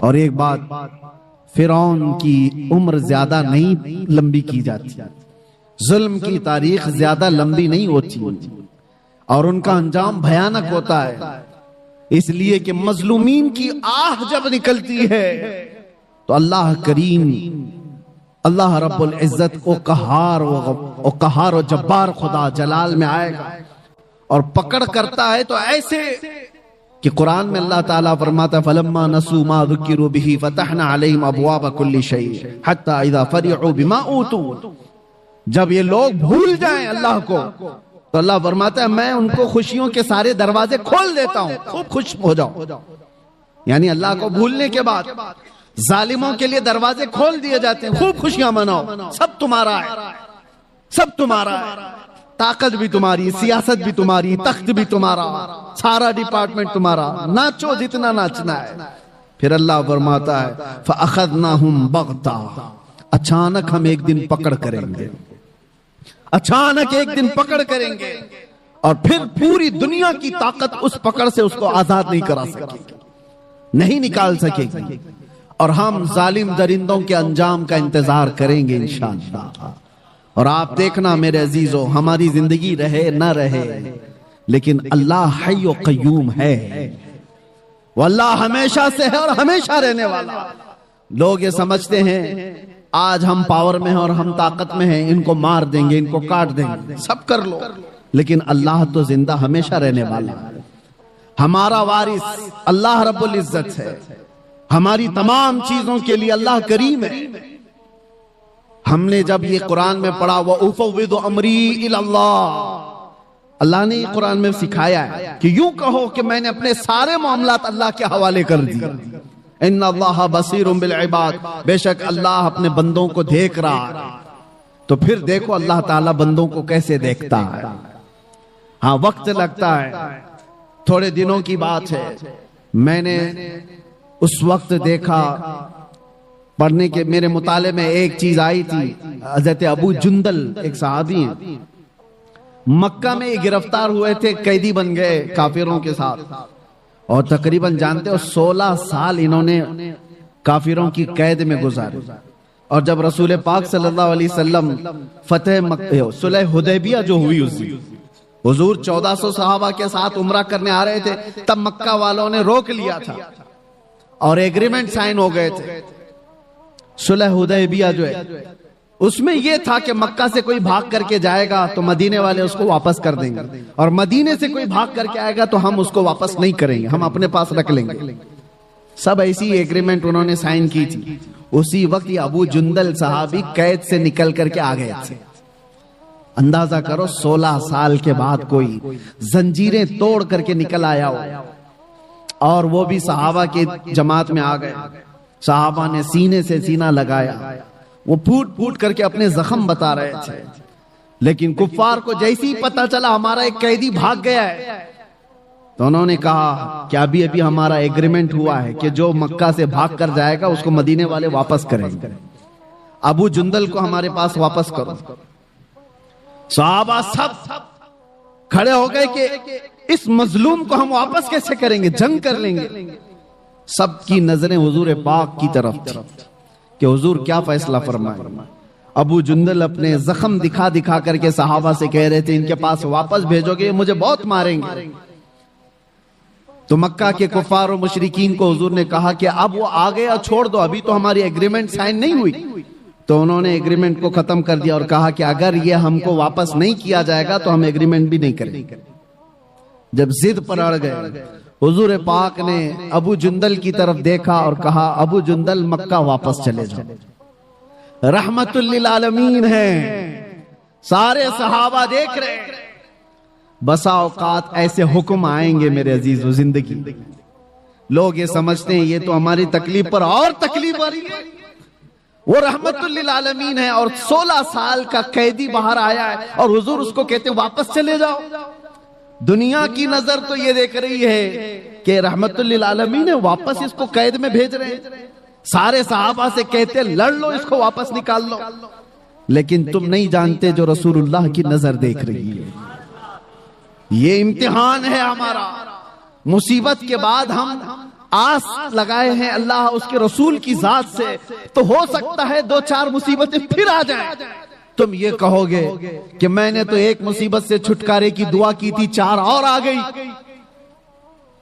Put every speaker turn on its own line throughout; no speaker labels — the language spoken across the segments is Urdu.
اور ایک بات، فرعون کی عمر زیادہ نہیں لمبی کی جاتی، ظلم کی تاریخ زیادہ لمبی نہیں ہوتی، اور ان کا انجام بھیانک ہوتا ہے، اس لیے کہ مظلومین کی آہ جب نکلتی ہے تو اللہ کریم، اللہ رب العزت او قہار و جبار خدا جلال میں آئے گا اور پکڑ کرتا ہے تو ایسے کہ قرآن میں اللہ تعالیٰ فرماتا فَلَمَّا نَسُوا مَا ذُكِّرُوا بِهِ فَتَحْنَا عَلَيْهِمْ أَبْوَابَ كُلِّ شَيْءٍ حَتَّى إِذَا فَرِحُوا بِمَا أُوتُوا، جب یہ لوگ بھول جائیں اللہ کو تو اللہ فرماتا ہے میں ان کو خوشیوں کے سارے دروازے کھول دیتا ہوں، خوب خوش ہو جاؤ۔ یعنی اللہ کو بھولنے کے بعد ظالموں کے لیے دروازے کھول دیے جاتے ہیں، خوب خوشیاں مناؤ، سب تمہارا ہے، سب تمہارا ہے، طاقت بھی تمہاری، سیاست بھی تمہاری، تخت بھی تمہارا، سارا ڈپارٹمنٹ تمہارا، ناچو جتنا ناچنا ہے۔ پھر اللہ فرماتا ہے فَأَخَذْنَاهُمْ بَغْتَةً، اچانک ہم ایک دن پکڑ کریں گے، اچانک ایک دن پکڑ کریں گے، اور پھر پوری دنیا کی طاقت اس پکڑ سے اس کو آزاد نہیں کرا سکے گی، نہیں نکال سکے گی، اور ہم ظالم درندوں کے انجام کا انتظار کریں گے انشاءاللہ۔ اور آپ دیکھنا میرے عزیزو، ہماری زندگی رہے نہ رہے لیکن اللہ حی و قیوم ہے، وہ اللہ ہمیشہ سے ہے اور ہمیشہ رہنے والا۔ لوگ یہ سمجھتے ہیں آج ہم پاور میں ہیں اور ہم طاقت میں ہیں، ان کو مار دیں گے، ان کو کاٹ دیں گے، سب کر لو، لیکن اللہ تو زندہ ہمیشہ رہنے والا ہے، ہمارا وارث اللہ رب العزت ہے، ہماری تمام چیزوں کے لیے اللہ کریم ہے۔ ہم نے جب یہ قرآن میں پڑھا وَأُفَوِّضُ أَمْرِي إِلَى اللَّهِ، اللہ نے یہ قرآن میں سکھایا ہے کہ یوں کہو کہ میں نے اپنے سارے معاملات اللہ کے حوالے کر دیے، ان اللہ بصیر بالعباد، بے شک اللہ اپنے بندوں کو دیکھ رہا ہے۔ تو پھر دیکھو اللہ تعالیٰ بندوں کو کیسے دیکھتا ہے۔ ہاں وقت لگتا ہے، تھوڑے دنوں کی بات ہے، میں نے اس وقت دیکھا پڑھنے کے میرے مطالعے میں ایک چیز آئی تھی، حضرت ابو جندل ایک صحابی ہیں، مکہ میں گرفتار ہوئے تھے، قیدی بن گئے کافروں کے ساتھ، اور تقریباً جانتے ہو 16 سال انہوں نے کافروں کی قید میں گزارے۔ اور جب رسول پاک صلی اللہ علیہ وسلم صلح حدیبیہ جو ہوئی، اس دن حضور 1400 صحابہ کے ساتھ عمرہ کرنے آ رہے تھے، تب مکہ والوں نے روک لیا تھا اور ایگریمنٹ سائن ہو گئے تھے۔ صلح حدیبیہ جو ہے اس میں یہ تھا کہ مکہ سے کوئی بھاگ کر کے جائے گا تو مدینے والے اس کو واپس کر دیں گے، اور مدینے سے کوئی بھاگ کر کے آئے گا تو ہم اس کو واپس نہیں کریں گے، ہم اپنے پاس رکھ لیں گے۔ سب ایسی ایگریمنٹ انہوں نے سائن کی تھی۔ اسی وقت یہ ابو جندل صحابی قید سے نکل کر کے آ گئے تھے۔ اندازہ کرو 16 سال کے بعد کوئی زنجیریں توڑ کر کے نکل آیا ہو، اور وہ بھی صحابہ کی جماعت میں آ گئے۔ صحابہ نے سینے سے سینہ لگایا، وہ پھوٹ پھوٹ کر کے اپنے زخم بتا رہے تھے، لیکن کفار کو جیسی پتہ چلا ہمارا ایک قیدی بھاگ گیا ہے تو انہوں نے کہا کہ ابھی ہمارا ایگریمنٹ ہوا ہے کہ جو مکہ سے بھاگ کر جائے گا اس کو مدینے والے واپس کریں گے، ابو جندل کو ہمارے پاس واپس کرو۔ صحابہ سب کھڑے ہو گئے کہ اس مظلوم کو ہم واپس کیسے کریں گے، جنگ کر لیں گے۔ سب کی نظریں حضور پاک کی طرف تھی کہ حضور کیا فیصلہ فرمائے۔ ابو جندل اپنے زخم دکھا دکھا کر کے صحابہ سے کہہ رہے تھے ان کے پاس واپس بھیجو گے مجھے بہت ماریں گے۔ تو مکہ کے کفار و مشرکین کو حضور نے کہا کہ اب وہ آ گیا چھوڑ دو، ابھی تو ہماری ایگریمنٹ سائن نہیں ہوئی۔ تو انہوں نے ایگریمنٹ کو ختم کر دیا اور کہا کہ اگر یہ ہم کو واپس نہیں کیا جائے گا تو ہم ایگریمنٹ بھی نہیں کریں گے۔ جب ضد پر اڑ گئے، حضور پاک نے ابو جندل کی طرف دیکھا اور کہا ابو جندل مکہ واپس چلے جاؤ، رحمت للعالمین ہے۔ سارے صحابہ دیکھ رہے ہیں۔ بسا اوقات ایسے حکم آئیں گے میرے عزیزو زندگی، لوگ یہ سمجھتے ہیں یہ تو ہماری تکلیف پر اور تکلیف آ رہی ہے، وہ رحمت للعالمین ہے، اور 16 سال کا قیدی باہر آیا ہے اور حضور اس کو کہتے ہیں واپس چلے جاؤ۔ دنیا کی نظر تو یہ دیکھ رہی ہے کہ رحمت للعالمین ہے، واپس اس کو قید میں بھیج رہے ہیں۔ سارے صحابہ سے کہتے لڑ لو، اس کو واپس نکال لو، لیکن تم نہیں جانتے جو رسول اللہ کی نظر دیکھ رہی ہے۔ یہ امتحان ہے ہمارا، مصیبت کے بعد ہم آس لگائے ہیں اللہ اس کے رسول کی ذات سے، تو ہو سکتا ہے 2-4 مصیبتیں پھر آ جائیں. تم یہ کہو گے کہ میں نے تو ایک مصیبت سے چھٹکارے کی دعا کی تھی، 4 اور آ گئی.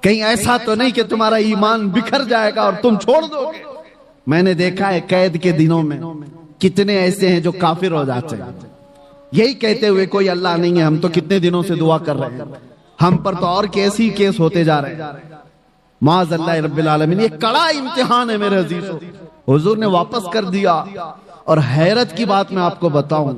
کہیں ایسا تو نہیں کہ تمہارا ایمان بکھر جائے گا اور تم چھوڑ دو گے؟ میں نے دیکھا ہے قید کے دنوں میں کتنے ایسے ہیں جو کافر ہو جاتے ہیں، یہی کہتے ہوئے کوئی اللہ نہیں ہے، ہم تو کتنے دنوں سے دعا کر رہے ہیں، ہم پر تو اور کیس ہی کیس ہوتے جا رہے ہیں. معاذ اللہ رب العالمین. یہ کڑا امتحان ہے میرے عزیزو. حضور نے واپس کر دیا. اور حیرت کی بات میں آپ کو بتاؤں،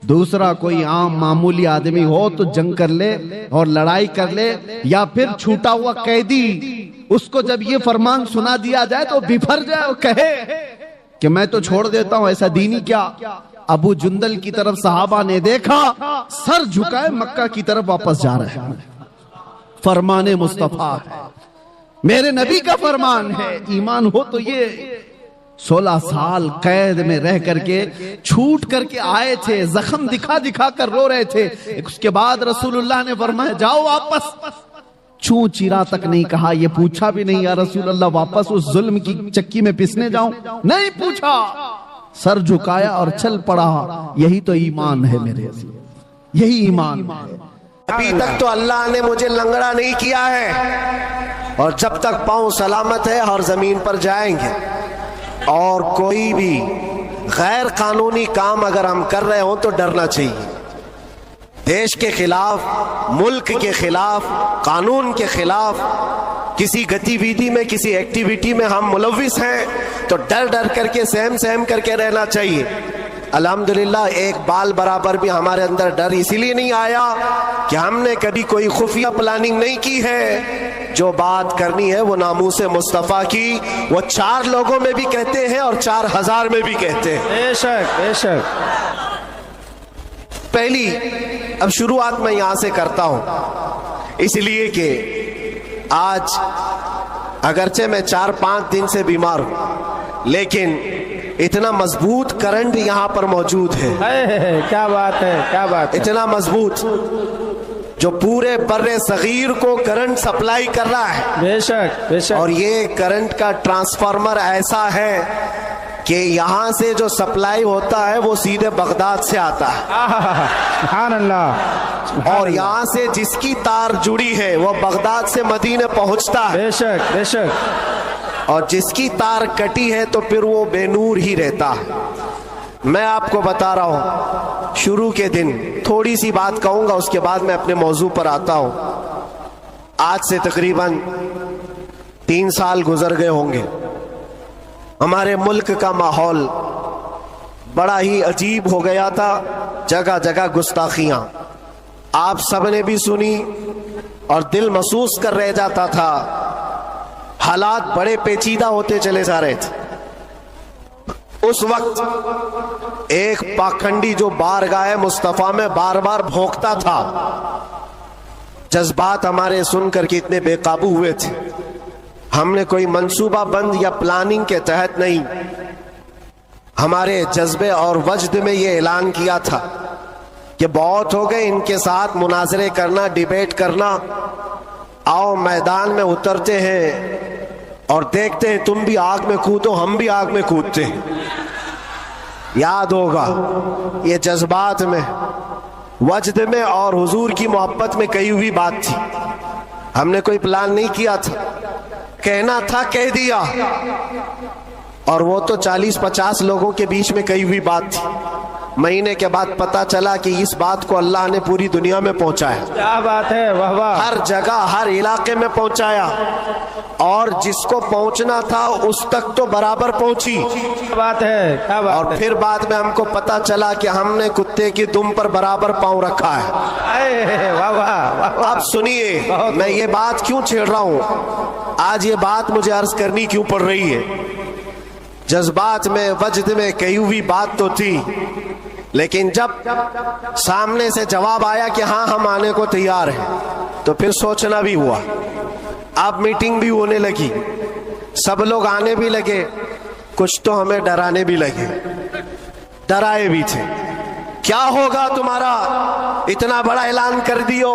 دوسرا کوئی عام معمولی آدمی ہو تو جنگ کر لے اور لڑائی کر لے، یا پھر چھوٹا ہوا قیدی، اس کو جب یہ فرمان سنا دیا جائے تو بفر جائے اور کہے کہ میں تو چھوڑ دیتا ہوں. ایسا دینی کیا؟ ابو جندل کی طرف صحابہ نے دیکھا، سر جھکائے مکہ کی طرف واپس جا رہے ہیں. فرمان مصطفیٰ ہے، میرے نبی کا فرمان ہے. ایمان ہو تو یہ 16 سال قید میں رہ کر کے چھوٹ کر کے آئے تھے، زخم دکھا دکھا کر رو رہے تھے. اس کے بعد رسول اللہ نے فرمایا جاؤ واپس. چوں چیرا تک نہیں کہا، یہ پوچھا بھی نہیں یا رسول اللہ واپس اس ظلم کی چکی میں پسنے جاؤں، نہیں پوچھا، سر جھکایا اور چل پڑا. یہی تو ایمان ہے میرے عزیز، یہی ایمان ہے.
ابھی تک تو اللہ نے مجھے لنگڑا نہیں کیا ہے، اور جب تک پاؤں سلامت ہے ہر زمین پر جائیں گے. اور کوئی بھی غیر قانونی کام اگر ہم کر رہے ہوں تو ڈرنا چاہیے. دیش کے خلاف، ملک کے خلاف، قانون کے خلاف کسی گتی ویدی میں، کسی ایکٹیویٹی میں ہم ملوث ہیں تو ڈر ڈر کر کے، سہم سہم کر کے رہنا چاہیے. الحمدللہ ایک بال برابر بھی ہمارے اندر ڈر اسی لیے نہیں آیا کہ ہم نے کبھی کوئی خفیہ پلاننگ نہیں کی ہے. جو بات کرنی ہے وہ ناموس مصطفیٰ کی، وہ 4 لوگوں میں بھی کہتے ہیں اور 4000 میں بھی کہتے ہیں.
بے شک بے شک.
پہلی اب شروعات میں یہاں سے کرتا ہوں، اس لیے کہ آج اگرچہ میں 4-5 دن سے بیمار ہوں، لیکن اتنا مضبوط کرنٹ یہاں پر موجود ہے.
کیا بات ہے، کیا بات ہے.
اتنا مضبوط جو پورے بر صغیر کو کرنٹ سپلائی کر رہا ہے.
بے شک بے شک.
اور یہ کرنٹ کا ٹرانسفارمر ایسا ہے کہ یہاں سے جو سپلائی ہوتا ہے وہ سیدھے بغداد سے آتا ہے.
سبحان اللہ.
اور یہاں سے جس کی تار جڑی ہے وہ بغداد سے مدینے پہنچتا ہے.
بے شک بے شک.
اور جس کی تار کٹی ہے تو پھر وہ بے نور ہی رہتا ہے. میں آپ کو بتا رہا ہوں، شروع کے دن تھوڑی سی بات کہوں گا، اس کے بعد میں اپنے موضوع پر آتا ہوں. آج سے تقریباً 3 سال گزر گئے ہوں گے. ہمارے ملک کا ماحول بڑا ہی عجیب ہو گیا تھا. جگہ جگہ گستاخیاں آپ سب نے بھی سنی اور دل محسوس کر رہ جاتا تھا. حالات بڑے پیچیدہ ہوتے چلے جا رہے تھے. اس وقت ایک پاکھنڈی جو بارگاہ مصطفیٰ میں بار بار بھونکتا تھا، جذبات ہمارے سن کر کے اتنے بے قابو ہوئے تھے. ہم نے کوئی منصوبہ بند یا پلاننگ کے تحت نہیں، ہمارے جذبے اور وجد میں یہ اعلان کیا تھا کہ بہت ہو گئے ان کے ساتھ مناظرے کرنا، ڈیبیٹ کرنا. آؤ میدان میں اترتے ہیں اور دیکھتے ہیں، تم بھی آگ میں کودو، ہم بھی آگ میں کودتے ہیں. یاد ہوگا یہ جذبات میں، وجد میں اور حضور کی محبت میں کہی ہوئی بات تھی. ہم نے کوئی پلان نہیں کیا تھا، کہنا تھا کہہ دیا. اور وہ تو 40-50 لوگوں کے بیچ میں کہی ہوئی بات تھی. مہینے کے بعد پتا چلا کہ اس بات کو اللہ نے پوری دنیا میں پہنچایا.
کیا بات ہے، واہ واہ.
ہر جگہ، ہر علاقے میں پہنچایا، اور جس کو پہنچنا تھا اس تک تو برابر پہنچی.
کیا بات ہے، کیا بات ہے.
اور پھر بعد میں ہم کو پتا چلا کہ ہم نے کتے کی دم پر برابر پاؤں رکھا ہے.
واہ واہ.
اب سنیے، میں یہ بات کیوں چھیڑ رہا ہوں، آج یہ بات مجھے عرض کرنی کیوں پڑ رہی ہے. جذبات میں، وجد میں کہی ہوئی بات تو تھی، لیکن جب سامنے سے جواب آیا کہ ہاں ہم آنے کو تیار ہیں، تو پھر سوچنا بھی ہوا. اب میٹنگ بھی ہونے لگی، سب لوگ آنے بھی لگے، کچھ تو ہمیں ڈرانے بھی لگے، ڈرائے بھی تھے. کیا ہوگا تمہارا، اتنا بڑا اعلان کر دیو.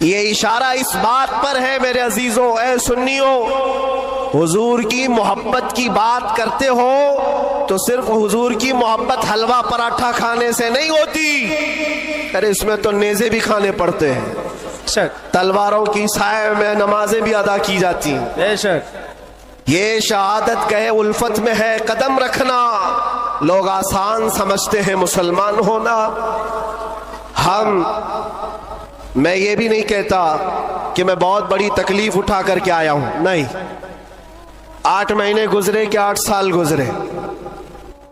یہ اشارہ اس بات پر ہے میرے عزیزوں، اے سنیوں، حضور کی محبت کی بات کرتے ہو تو صرف حضور کی محبت حلوہ پراٹھا کھانے سے نہیں ہوتی، ارے اس میں تو نیزے بھی کھانے پڑتے ہیں، تلواروں کی سائے میں نمازیں بھی ادا کی جاتی ہیں،
بے شک۔
یہ شہادت کہے الفت میں ہے قدم رکھنا، لوگ آسان سمجھتے ہیں مسلمان ہونا۔ میں یہ بھی نہیں کہتا کہ میں بہت بڑی تکلیف اٹھا کر کے آیا ہوں، نہیں، 8 مہینے گزرے کہ 8 سال گزرے،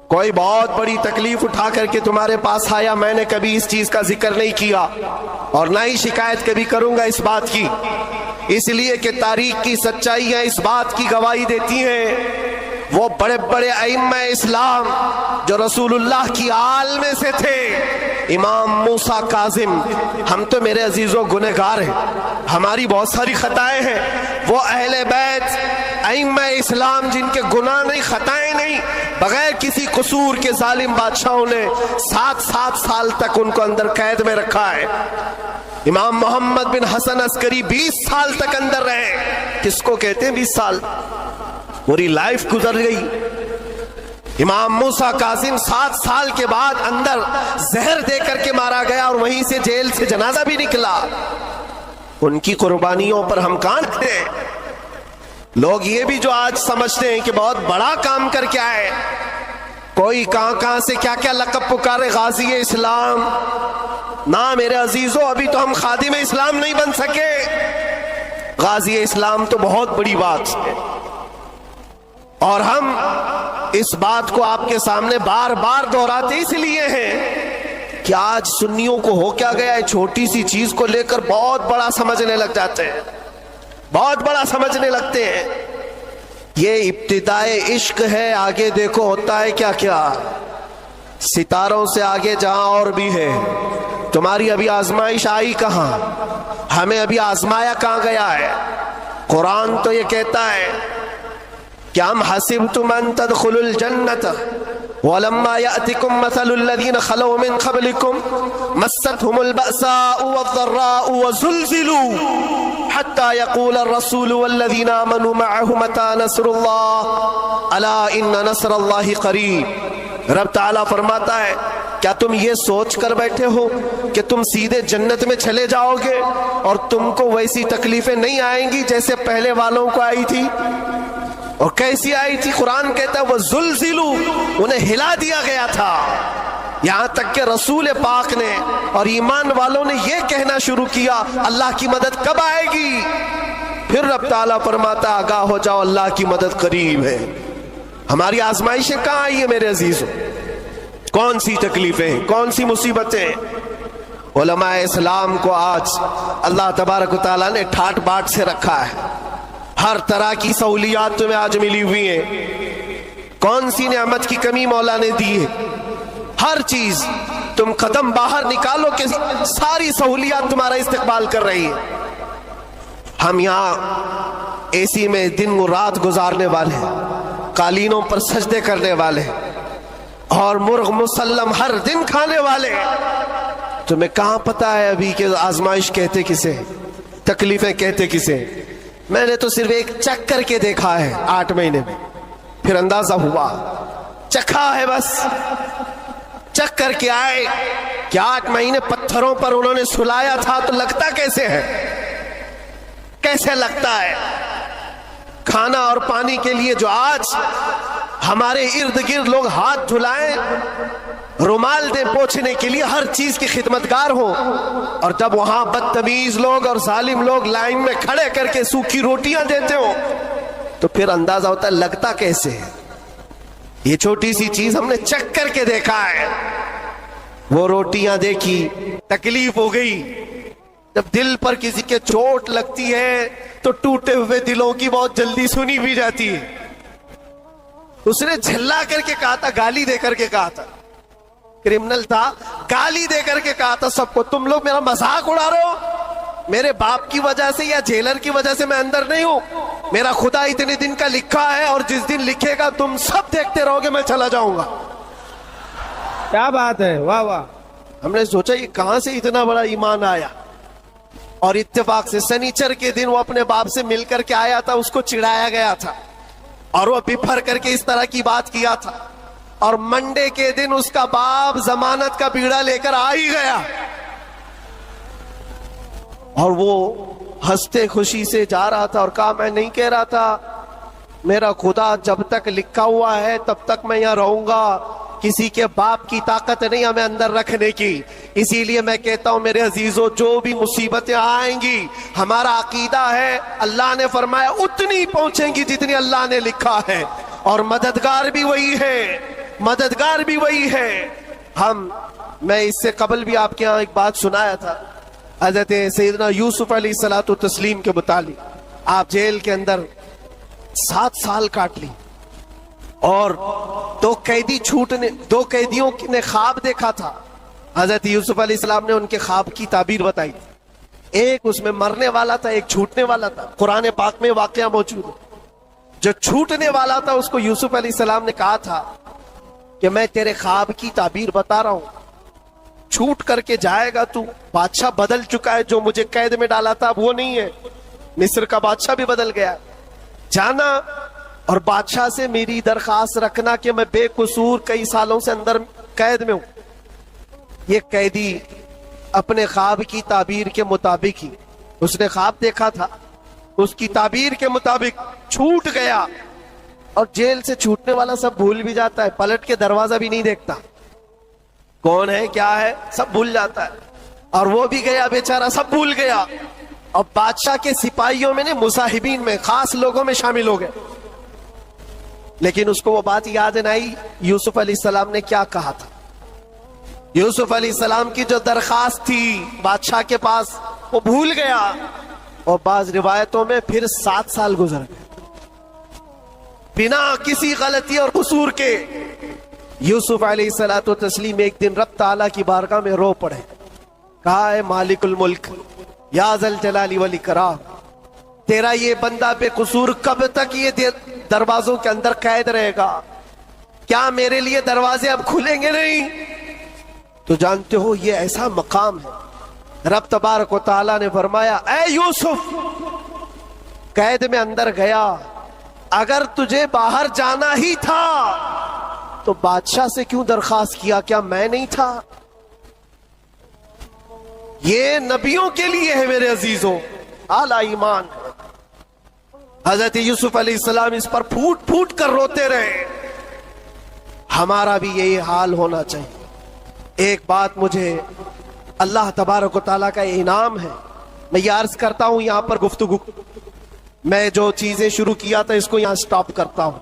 کوئی بہت بڑی تکلیف اٹھا کر کے تمہارے پاس آیا، میں نے کبھی اس چیز کا ذکر نہیں کیا اور نہ ہی شکایت کبھی کروں گا اس بات کی، اس لیے کہ تاریخ کی سچائیاں اس بات کی گواہی دیتی ہیں، وہ بڑے بڑے ائمہ اسلام جو رسول اللہ کی آل میں سے تھے، امام موسیٰ کاظم، ہم تو میرے عزیزوں گنہگار ہیں، ہماری بہت ساری خطائیں ہیں، وہ اہل بیت ائمہ اسلام جن کے گناہ نہیں، خطائیں نہیں، بغیر کسی قصور کے ظالم بادشاہوں نے 7 سال تک ان کو اندر قید میں رکھا ہے۔ امام محمد بن حسن عسکری 20 سال تک اندر رہے، کس کو کہتے ہیں 20 سال، پوری لائف گزر گئی۔ امام موسیٰ کاظم 7 سال کے بعد اندر زہر دے کر کے مارا گیا اور وہیں سے جیل سے جنازہ بھی نکلا، ان کی قربانیوں پر ہم کہاں کھڑے ہیں؟ لوگ یہ بھی جو آج سمجھتے ہیں کہ بہت بڑا کام کر کے آئے، کوئی کہاں سے کیا کیا لقب پکارے، غازی اسلام، نہ میرے عزیزوں، ابھی تو ہم خادم اسلام نہیں بن سکے، غازی اسلام تو بہت بڑی بات ہے، اور ہم اس بات کو آپ کے سامنے بار بار دہراتے اس لیے ہیں کہ آج سنیوں کو ہو کیا گیا ہے، چھوٹی سی چیز کو لے کر بہت بڑا سمجھنے لگ جاتے ہیں، بہت بڑا سمجھنے لگتے ہیں۔ یہ ابتدائے عشق ہے، آگے دیکھو ہوتا ہے کیا کیا، ستاروں سے آگے جہاں اور بھی ہے۔ تمہاری ابھی آزمائش آئی کہاں، ہمیں ابھی آزمایا کہاں گیا ہے؟ قرآن تو یہ کہتا ہے کہ ام حسبتم ان تدخلوا الجنة ولما يأتكم مثل الذين خلوا من قبلكم مستهم البأساء والضراء وزلزلوا حتى يقول الرسول والذين آمنوا معه متى نصر الله ألا إن نصر الله قريب۔ رب تعالیٰ فرماتا ہے کیا تم یہ سوچ کر بیٹھے ہو کہ تم سیدھے جنت میں چلے جاؤ گے اور تم کو ویسی تکلیفیں نہیں آئیں گی جیسے پہلے والوں کو آئی تھی؟ اور کیسی آئی تھی؟ قرآن کہتا ہے وہ زلزلو، انہیں ہلا دیا گیا تھا، یہاں تک کہ رسول پاک نے اور ایمان والوں نے یہ کہنا شروع کیا اللہ کی مدد کب آئے گی؟ پھر رب تعالیٰ فرماتا آگاہ ہو جاؤ اللہ کی مدد قریب ہے۔ ہماری آزمائشیں کہاں آئی ہیں میرے عزیزوں؟ کون سی تکلیفیں، کون سی مصیبتیں؟ علماء اسلام کو آج اللہ تبارک و تعالیٰ نے ٹھاٹ باٹ سے رکھا ہے، ہر طرح کی سہولیات تمہیں آج ملی ہوئی ہیں، کون سی نعمت کی کمی مولا نے دی ہے؟ ہر چیز تم قدم باہر نکالو کہ ساری سہولیات تمہارا استقبال کر رہی ہے۔ ہم یہاں اے سی میں دن و رات گزارنے والے ہیں، قالینوں پر سجدے کرنے والے ہیں اور مرغ مسلم ہر دن کھانے والے ہیں۔ تمہیں کہاں پتا ہے ابھی کہ آزمائش کہتے کسے، تکلیفیں کہتے کسے؟ میں نے تو صرف ایک چکھ کر کے دیکھا ہے 8 مہینے میں، پھر اندازہ ہوا، چکھا ہے بس، چکھ کر کے آئے کہ 8 مہینے پتھروں پر انہوں نے سلایا تھا تو لگتا کیسے ہے، کیسے لگتا ہے؟ کھانا اور پانی کے لیے جو آج ہمارے ارد گرد لوگ ہاتھ دھلائیں، رومال دیں پوچھنے کے لیے، ہر چیز کی خدمتگار ہوں، اور جب وہاں بدتمیز لوگ اور ظالم لوگ لائن میں کھڑے کر کے سوکھی روٹیاں دیتے ہوں تو پھر اندازہ ہوتا ہے لگتا کیسے ہے۔ یہ چھوٹی سی چیز ہم نے چکھ کر کے دیکھا ہے، وہ روٹیاں دیکھی، تکلیف ہو گئی۔ جب دل پر کسی کے چوٹ لگتی ہے تو ٹوٹے ہوئے دلوں کی بہت جلدی سنی بھی جاتی ہے۔ اس نے جھلا کر کے کہا تھا، گالی دے کر کے کہا تھا، کرمنل تھا، گالی دے کر کے کہا تھا سب کو، تم لوگ میرا مذاق اڑا رہے ہو، میرے باپ کی وجہ سے یا جیلر کی وجہ سے میں اندر نہیں ہوں، میرا خدا اتنے دن کا لکھا ہے اور جس دن لکھے گا تم سب دیکھتے رہو گے، میں چلا جاؤں گا۔
کیا بات ہے، واہ واہ۔
ہم نے سوچا یہ کہاں سے اتنا بڑا ایمان آیا، اور اتفاق سے سنیچر کے دن وہ اپنے باپ سے مل کر کے آیا تھا, اس کو چڑھایا گیا تھا اور وہ بفر کر کے اس طرح کی بات کیا تھا, اور منڈے کے دن اس کا باپ ضمانت کا بیڑا لے کر آ ہی گیا اور وہ ہنستے خوشی سے جا رہا تھا اور کہا میں نہیں کہہ رہا تھا, میرا خدا جب تک لکھا ہوا ہے تب تک میں یہاں رہوں گا, کسی کے باپ کی طاقت نہیں ہمیں اندر رکھنے کی, اسی لیے میں کہتا ہوں میرے عزیزوں جو بھی مصیبتیں آئیں گی ہمارا عقیدہ ہے اللہ نے فرمایا اتنی پہنچیں گی جتنی اللہ نے لکھا ہے, اور مددگار بھی وہی ہے, مددگار بھی وہی ہے. میں اس سے قبل بھی آپ کے ہاں ایک بات سنایا تھا حضرت سیدنا یوسف علیہ الصلوۃ والتسلیم کے متعلق. آپ جیل کے اندر 7 سال کاٹ لی اور 2 قیدیوں نے خواب دیکھا تھا. حضرت یوسف علیہ السلام نے ان کے خواب کی تعبیر بتائی تھی, ایک اس میں مرنے والا تھا, ایک چھوٹنے والا تھا. قرآن پاک میں واقعہ موجود ہے. جو چھوٹنے والا تھا اس کو یوسف علیہ السلام نے کہا تھا کہ میں تیرے خواب کی تعبیر بتا رہا ہوں, چھوٹ کر کے جائے گا تو, بادشاہ بدل چکا ہے, جو مجھے قید میں ڈالا تھا وہ نہیں ہے, مصر کا بادشاہ بھی بدل گیا, جانا اور بادشاہ سے میری درخواست رکھنا کہ میں بے قصور کئی سالوں سے اندر قید میں ہوں. یہ قیدی اپنے خواب کی تعبیر کے مطابق ہی, اس نے خواب دیکھا تھا, اس کی تعبیر کے مطابق چھوٹ گیا, اور جیل سے چھوٹنے والا سب بھول بھی جاتا ہے, پلٹ کے دروازہ بھی نہیں دیکھتا کون ہے کیا ہے, سب بھول جاتا ہے. اور وہ بھی گیا بیچارہ, سب بھول گیا, اور بادشاہ کے سپاہیوں میں نے مصاحبین میں خاص لوگوں میں شامل ہو گئے. لیکن اس کو وہ بات یاد نہ آئی یوسف علیہ السلام نے کیا کہا تھا. یوسف علیہ السلام کی جو درخواست تھی بادشاہ کے پاس وہ بھول گیا, اور بعض روایتوں میں پھر 7 سال گزر گئے بنا کسی غلطی اور قصور کے. یوسف علیہ الصلوۃ والتسلیم ایک دن رب تعالیٰ کی بارگاہ میں رو پڑے, کہا ہے مالک الملک یا ذل جلال والاکرام, تیرا یہ بندہ بے قصور کب تک یہ دروازوں کے اندر قید رہے گا, کیا میرے لیے دروازے اب کھلیں گے نہیں؟ تو جانتے ہو یہ ایسا مقام ہے. رب تبارک و تعالیٰ نے فرمایا اے یوسف قید میں اندر گیا, اگر تجھے باہر جانا ہی تھا تو بادشاہ سے کیوں درخواست کیا, کیا میں نہیں تھا؟ یہ نبیوں کے لیے ہے میرے عزیزوں, اعلی ایمان. حضرت یوسف علیہ السلام اس پر پھوٹ پھوٹ کر روتے رہے. ہمارا بھی یہی حال ہونا چاہیے. ایک بات مجھے اللہ تبارک و تعالیٰ کا انعام ہے, میں یہ عرض کرتا ہوں یہاں پر گفتگو, میں جو چیزیں شروع کیا تھا اس کو یہاں سٹاپ کرتا ہوں.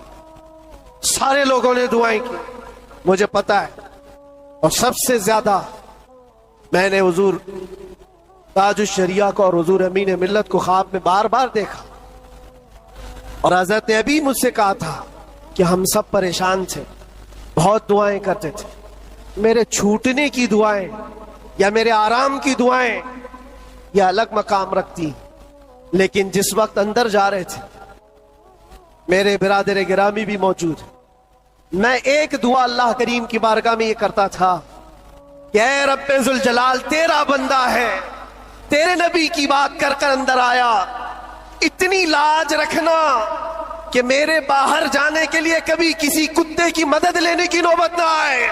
سارے لوگوں نے دعائیں کی مجھے پتا ہے, اور سب سے زیادہ میں نے حضور تاج الشریعہ کو اور حضور امین ملت کو خواب میں بار بار دیکھا, اور حضرت نے ابھی مجھ سے کہا تھا کہ ہم سب پریشان تھے, بہت دعائیں کرتے تھے. میرے چھوٹنے کی دعائیں یا میرے آرام کی دعائیں یہ الگ مقام رکھتی, لیکن جس وقت اندر جا رہے تھے میرے برادر گرامی بھی موجود ہیں, میں ایک دعا اللہ کریم کی بارگاہ میں یہ کرتا تھا کہ اے رب ذوالجلال تیرا بندہ ہے, تیرے نبی کی بات کر کر اندر آیا, اتنی لاج رکھنا کہ میرے باہر جانے کے لیے کبھی کسی کتے کی مدد لینے کی نوبت نہ آئے.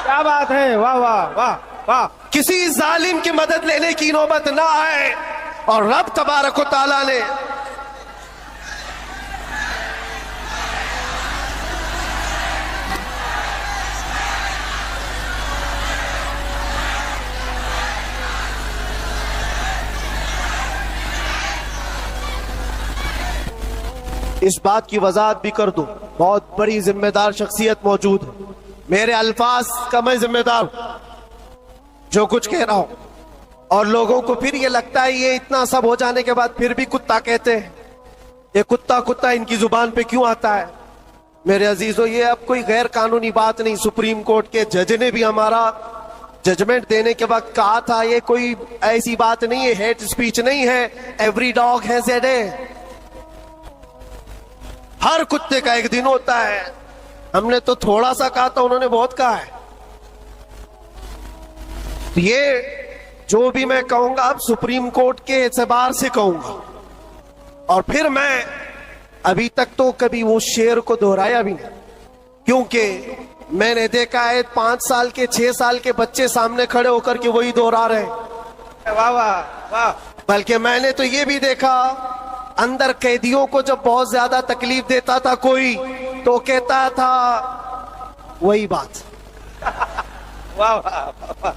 کیا بات ہے, واہ واہ واہ واہ.
کسی ظالم کی مدد لینے کی نوبت نہ آئے. اور رب تبارک و تعالیٰ نے اس بات کی وضاحت بھی کر دوں, بہت بڑی ذمہ دار شخصیت موجود ہے, میرے الفاظ کا میں ذمہ دار ہوں جو کچھ کہہ رہا ہوں, اور لوگوں کو پھر یہ لگتا ہے یہ اتنا سب ہو جانے کے بعد پھر بھی کتا کہتے ہیں, یہ کتا کتا ان کی زبان پہ کیوں آتا ہے؟ میرے عزیزو یہ اب کوئی غیر قانونی بات نہیں, سپریم کورٹ کے جج نے بھی ہمارا ججمنٹ دینے کے وقت کہا تھا یہ کوئی ایسی بات نہیں ہے, ہیٹ سپیچ نہیں ہے, every dog has a day, ہر کتے کا ایک دن ہوتا ہے. ہم نے تو تھوڑا سا کہا تھا, انہوں نے بہت کہا ہے. یہ جو بھی میں کہوں گا اب سپریم کورٹ کے اعتبار سے کہوں گا. اور پھر میں ابھی تک تو کبھی وہ شعر کو دہرایا بھی نہیں, کیونکہ میں نے دیکھا ہے 5 سال کے 6 سال کے بچے سامنے کھڑے ہو کر کے وہی دہرا رہے ہیں.
واہ واہ واہ.
بلکہ میں نے تو یہ بھی دیکھا اندر قیدیوں کو جب بہت زیادہ تکلیف دیتا تھا کوئی تو کہتا تھا وہی بات.
واہ واہ واہ.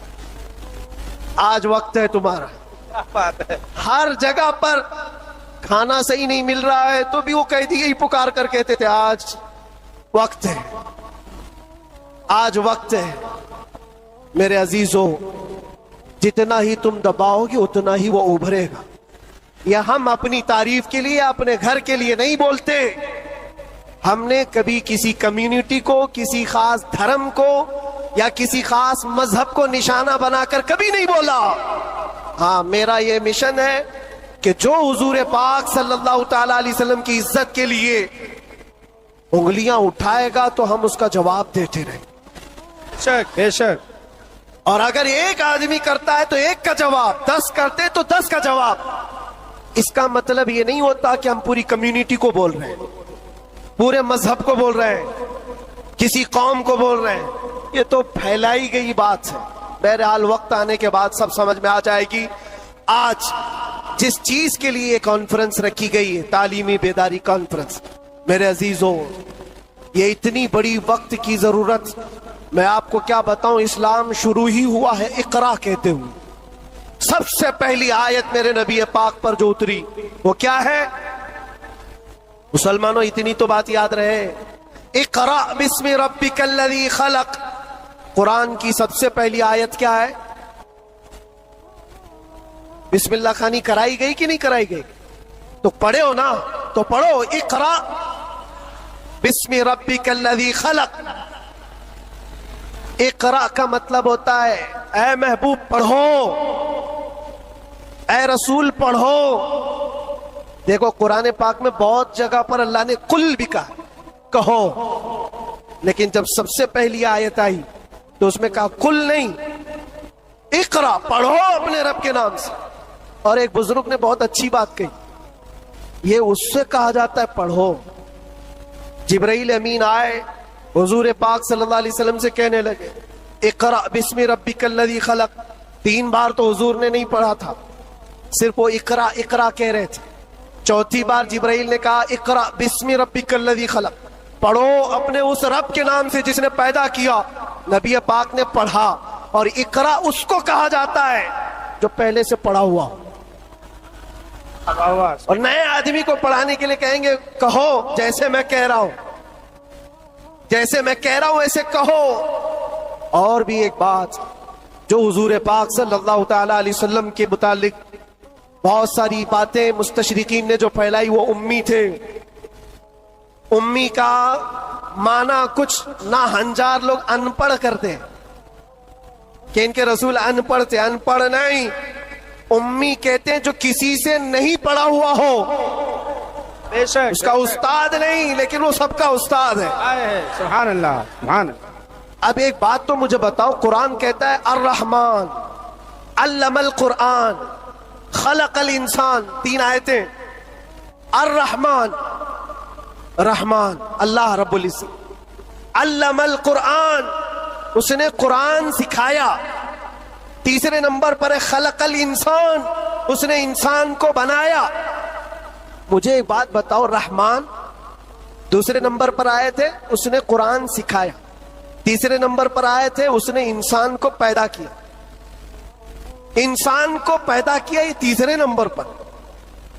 آج وقت ہے تمہارا.
کیا بات ہے.
ہر جگہ پر کھانا صحیح نہیں مل رہا ہے تو بھی وہ قیدی یہی پکار کر کہتے تھے آج وقت ہے, آج وقت ہے. میرے عزیزو, جتنا ہی تم دباؤ گے اتنا ہی وہ ابھرے گا. یا ہم اپنی تعریف کے لیے اپنے گھر کے لیے نہیں بولتے, ہم نے کبھی کسی کمیونٹی کو, کسی خاص دھرم کو یا کسی خاص مذہب کو نشانہ بنا کر کبھی نہیں بولا. ہاں, میرا یہ مشن ہے کہ جو حضور پاک صلی اللہ تعالی علیہ وسلم کی عزت کے لیے انگلیاں اٹھائے گا تو ہم اس کا جواب دیتے رہیں.
بے شک بے شک.
اور اگر ایک آدمی کرتا ہے تو ایک کا جواب, 10 کرتے تو 10 کا جواب. اس کا مطلب یہ نہیں ہوتا کہ ہم پوری کمیونٹی کو بول رہے ہیں, پورے مذہب کو بول رہے ہیں, کسی قوم کو بول رہے ہیں. یہ تو پھیلائی گئی بات ہے. بہرحال وقت آنے کے بعد سب سمجھ میں آ جائے گی. آج جس چیز کے لیے یہ کانفرنس رکھی گئی ہے, تعلیمی بیداری کانفرنس, میرے عزیزوں یہ اتنی بڑی وقت کی ضرورت, میں آپ کو کیا بتاؤں. اسلام شروع ہی ہوا ہے اقرا کہتے ہوئے. سب سے پہلی آیت میرے نبی پاک پر جو اتری وہ کیا ہے؟ مسلمانوں اتنی تو بات یاد رہے, اقرا بسم ربک الذی خلق. قرآن کی سب سے پہلی آیت کیا ہے؟ بسم اللہ خانی کرائی گئی کہ نہیں کرائی گئی؟ تو پڑھے ہو نا, تو پڑھو اقرا بسم ربک الذی خلق. اقرا کا مطلب ہوتا ہے اے محبوب پڑھو, اے رسول پڑھو. دیکھو قرآن پاک میں بہت جگہ پر اللہ نے قل بھی کہا, کہو, لیکن جب سب سے پہلی آیت آئی تو اس میں کہا قل نہیں, اقرا پڑھو اپنے رب کے نام سے. اور ایک بزرگ نے بہت اچھی بات کہی, یہ اس سے کہا جاتا ہے پڑھو. جبرائیل امین آئے حضور پاک صلی اللہ علیہ وسلم سے کہنے لگے اقرا بسم ربک الذی خلق. 3 بار تو حضور نے نہیں پڑھا تھا, صرف وہ اقرا اقرا کہہ رہے تھے. 4تھی بار جبرائیل نے کہا اقرا بسم ربک الذی خلق, پڑھو اپنے اس رب کے نام سے جس نے پیدا کیا. نبی پاک نے پڑھا, اور اقرا اس کو کہا جاتا ہے جو پہلے سے پڑھا ہوا. اور نئے آدمی کو پڑھانے کے لیے کہیں گے کہو جیسے میں کہہ رہا ہوں, جیسے میں کہہ رہا ہوں ایسے کہو. اور بھی ایک بات جو حضور پاک صلی اللہ تعالی علیہ وسلم کے متعلق بہت ساری باتیں مستشرقین نے جو پھیلائی, وہ امی تھے. امی کا معنی کچھ نہ ہنجار لوگ ان پڑھ کرتے ہیں کہ ان کے رسول ان پڑھ تھے. ان پڑھ نہیں, امی کہتے ہیں جو کسی سے نہیں پڑھا ہوا ہو.
بے شک.
اس کا استاد نہیں لیکن وہ سب کا استاد ہے.
سبحان اللہ سبحان اللہ.
اب ایک بات تو مجھے بتاؤ, قرآن کہتا ہے الرحمن علم القرآن خلق الانسان, 3 آیتیں. الرحمن, رحمان اللہ رب العزت. علم القرآن, اس نے قرآن سکھایا. تیسرے نمبر پر ہے خلق الانسان, اس نے انسان کو بنایا. مجھے ایک بات بتاؤ, رحمان دوسرے نمبر پر آئے تھے, اس نے قرآن سکھایا. تیسرے نمبر پر آئے تھے, اس نے انسان کو پیدا کیا. انسان کو پیدا کیا یہ تیسرے نمبر پر,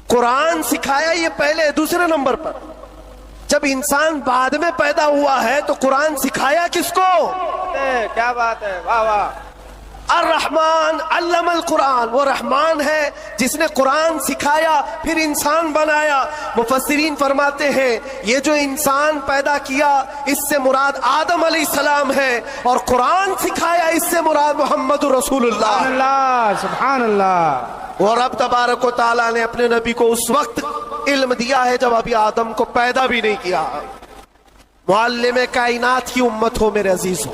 قرآن سکھایا یہ پہلے دوسرے نمبر پر. جب انسان بعد میں پیدا ہوا ہے تو قرآن سکھایا کس کو؟
کیا بات ہے, واہ واہ.
الرحمن علم القرآن, وہ رحمان ہے جس نے قرآن سکھایا پھر انسان بنایا. مفسرین فرماتے ہیں یہ جو انسان پیدا کیا اس سے مراد آدم علیہ السلام ہے, اور قرآن سکھایا اس سے مراد محمد رسول اللہ.
سبحان اللہ سبحان اللہ.
اور رب تبارک و تعالیٰ نے اپنے نبی کو اس وقت علم دیا ہے جب ابھی آدم کو پیدا بھی نہیں کیا. معلم کائنات کی امت ہو میرے عزیزوں,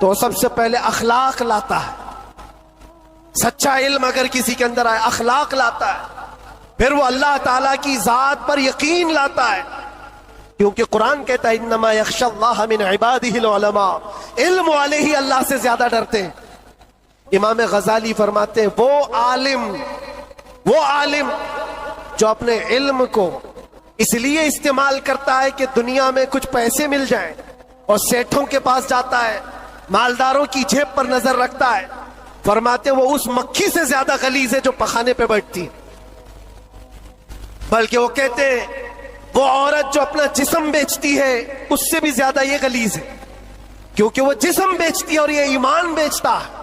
تو سب سے پہلے اخلاق لاتا ہے. سچا علم اگر کسی کے اندر آئے اخلاق لاتا ہے. پھر وہ اللہ تعالیٰ کی ذات پر یقین لاتا ہے, کیونکہ قرآن کہتا ہے انما یخشی اللہ من عبادہ العلماء, علم والے ہی اللہ سے زیادہ ڈرتے ہیں. امام غزالی فرماتے ہیں وہ عالم جو اپنے علم کو اس لیے استعمال کرتا ہے کہ دنیا میں کچھ پیسے مل جائیں اور سیٹھوں کے پاس جاتا ہے, مالداروں کی جیب پر نظر رکھتا ہے, فرماتے وہ اس مکھی سے زیادہ غلیظ ہے جو پخانے پہ بیٹھتی ہے. بلکہ وہ کہتے ہیں وہ عورت جو اپنا جسم بیچتی ہے اس سے بھی زیادہ یہ غلیظ ہے, کیونکہ وہ جسم بیچتی ہے اور یہ ایمان بیچتا ہے.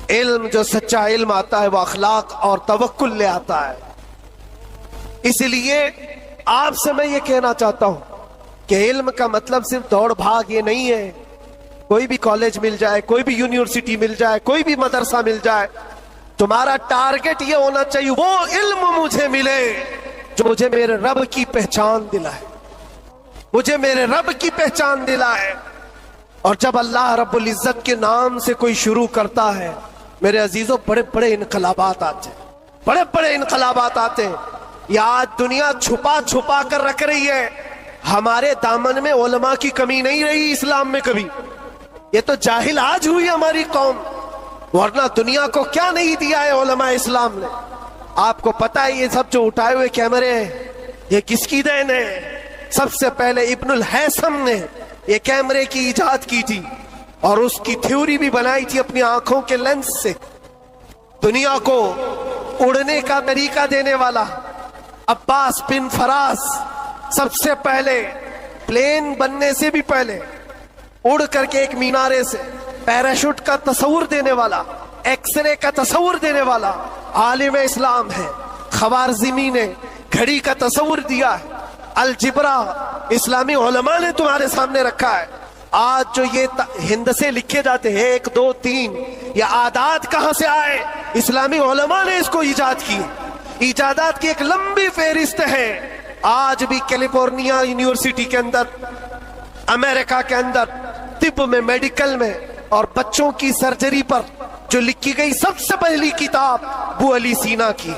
علم جو سچا علم آتا ہے وہ اخلاق اور توکل لے آتا ہے. اس لیے آپ سے میں یہ کہنا چاہتا ہوں کہ علم کا مطلب صرف دوڑ بھاگ یہ نہیں ہے. کوئی بھی کالج مل جائے, کوئی بھی یونیورسٹی مل جائے, کوئی بھی مدرسہ مل جائے, تمہارا ٹارگٹ یہ ہونا چاہیے وہ علم مجھے ملے جو مجھے میرے رب کی پہچان دلائے, مجھے میرے رب کی پہچان دلائے. اور جب اللہ رب العزت کے نام سے کوئی شروع کرتا ہے میرے عزیزوں بڑے بڑے انقلابات آتے ہیں, بڑے بڑے انقلابات آتے ہیں. یہ آج دنیا چھپا چھپا کر رکھ رہی ہے. ہمارے دامن میں علماء کی کمی نہیں رہی اسلام میں کبھی, یہ تو جاہل آج ہوئی ہماری قوم, ورنہ دنیا کو کیا نہیں دیا ہے علماء اسلام نے. آپ کو پتا ہے یہ سب جو اٹھائے ہوئے کیمرے ہیں یہ کس کی دین ہے؟ سب سے پہلے ابن الہیثم نے یہ کیمرے کی ایجاد کی تھی اور اس کی تھیوری بھی بنائی تھی اپنی آنکھوں کے لینس سے. دنیا کو اڑنے کا طریقہ دینے والا عباس بن فراس سب سے پہلے پلین بننے سے بھی پہلے اڑ کر کے ایک مینارے سے پیراشوٹ کا تصور دینے والا, ایکس رے کا تصور دینے والا عالم اسلام ہے. خوارزمی نے گھڑی کا تصور دیا ہے. الجبرا اسلامی علماء نے تمہارے سامنے رکھا ہے. آج جو یہ ہند سے لکھے جاتے ہیں 1 2 3 یہ عادات کہاں سے آئے؟ اسلامی علماء نے اس کو ایجاد کی. ایجادات کی ایک لمبی فہرست ہے. آج بھی کیلیفورنیا یونیورسٹی کے اندر, امریکہ کے اندر طب میں, میڈیکل میں اور بچوں کی سرجری پر جو لکھی گئی سب سے پہلی کتاب ابو علی سینا کی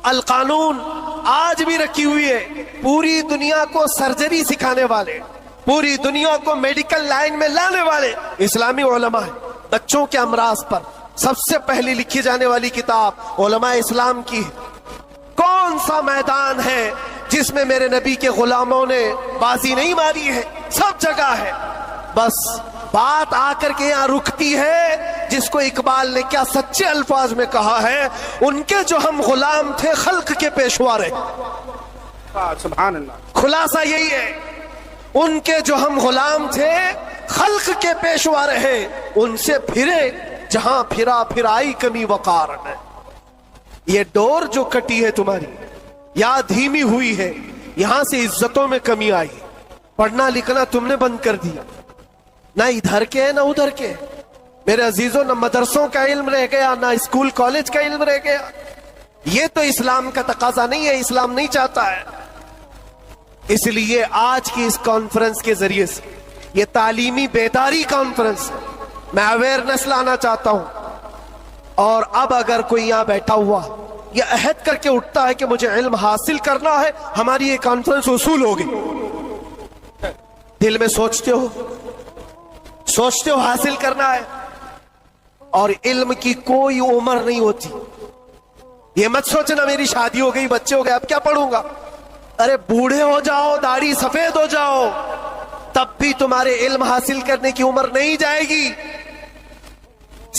القانون آج بھی رکھی ہوئی ہے. پوری دنیا کو سرجری سکھانے والے, پوری دنیا کو میڈیکل لائن میں لانے والے اسلامی علماء ہیں. بچوں کے امراض پر سب سے پہلی لکھی جانے والی کتاب علماء اسلام کی. کون سا میدان ہے جس میں میرے نبی کے غلاموں نے بازی نہیں ماری ہے؟ سب جگہ ہے. بس بات آ کر کے یہاں رکتی ہے جس کو اقبال نے کیا سچے الفاظ میں کہا ہے, ان کے جو ہم غلام تھے خلق کے پیشوا رہے.
سبحان اللہ.
خلاصہ یہی ہے, ان کے جو ہم غلام تھے خلق کے پیشوا رہے, ان سے پھرے جہاں پھرا پھرائی کمی وقار ہے. یہ ڈور جو کٹی ہے تمہاری یا دھیمی ہوئی ہے, یہاں سے عزتوں میں کمی آئی. پڑھنا لکھنا تم نے بند کر دیا, نہ ادھر کے نہ ادھر کے. میرے عزیزوں نہ مدرسوں کا علم رہ گیا نہ اسکول کالج کا علم رہ گیا. یہ تو اسلام کا تقاضا نہیں ہے, اسلام نہیں چاہتا ہے. اس لیے آج کی اس کانفرنس کے ذریعے سے یہ تعلیمی بیداری کانفرنس ہے, میں اویئرنس لانا چاہتا ہوں. اور اب اگر کوئی یہاں بیٹھا ہوا یہ عہد کر کے اٹھتا ہے کہ مجھے علم حاصل کرنا ہے, ہماری یہ کانفرنس اصول ہوگی. دل میں سوچتے ہو حاصل کرنا ہے, اور علم کی کوئی عمر نہیں ہوتی. یہ مت سوچنا میری شادی ہو گئی, بچے ہو گئے, اب کیا پڑھوں گا. ارے بوڑھے ہو جاؤ, داڑھی سفید ہو جاؤ, تب بھی تمہارے علم حاصل کرنے کی عمر نہیں جائے گی.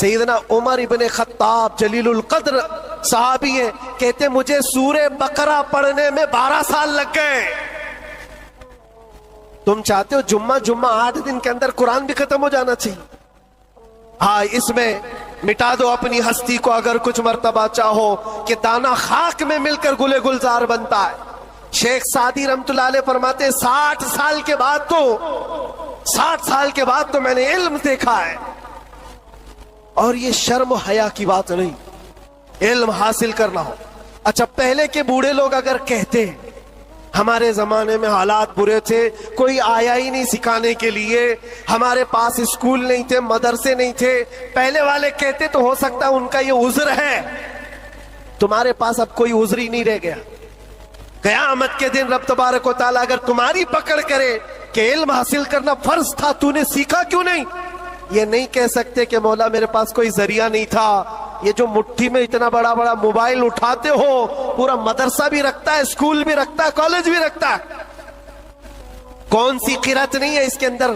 سیدنا عمر ابن خطاب جلیل القدر صحابی ہیں, کہتے مجھے سورہ بقرہ پڑھنے میں 12 سال لگ گئے. تم چاہتے ہو جمعہ 8 دن کے اندر قرآن بھی ختم ہو جانا چاہیے. ہاں اس میں مٹا دو اپنی ہستی کو اگر کچھ مرتبہ چاہو کہ دانا خاک میں مل کر گلے گلزار بنتا ہے. شیخ سعدی رحمت اللہ علیہ فرماتے 60 سال کے بعد تو میں نے علم دیکھا ہے. اور یہ شرم و حیا کی بات نہیں, علم حاصل کرنا ہو. اچھا پہلے کے بوڑھے لوگ اگر کہتے ہمارے زمانے میں حالات برے تھے, کوئی آیا ہی نہیں سکھانے کے لیے, ہمارے پاس اسکول نہیں تھے, مدرسے نہیں تھے. پہلے والے کہتے تو ہو سکتا ہے ان کا یہ عذر ہے, تمہارے پاس اب کوئی عذر ہی نہیں رہ گیا. قیامت کے دن رب تبارک و تعالیٰ اگر تمہاری پکڑ کرے کہ علم حاصل کرنا فرض تھا, تو نے سیکھا کیوں نہیں, یہ نہیں کہہ سکتے کہ مولا میرے پاس کوئی ذریعہ نہیں تھا. یہ جو مٹھی میں اتنا بڑا بڑا موبائل اٹھاتے ہو, پورا مدرسہ بھی رکھتا ہے, اسکول بھی رکھتا ہے, کالج بھی رکھتا ہے, کون سی قرات نہیں ہے اس کے اندر,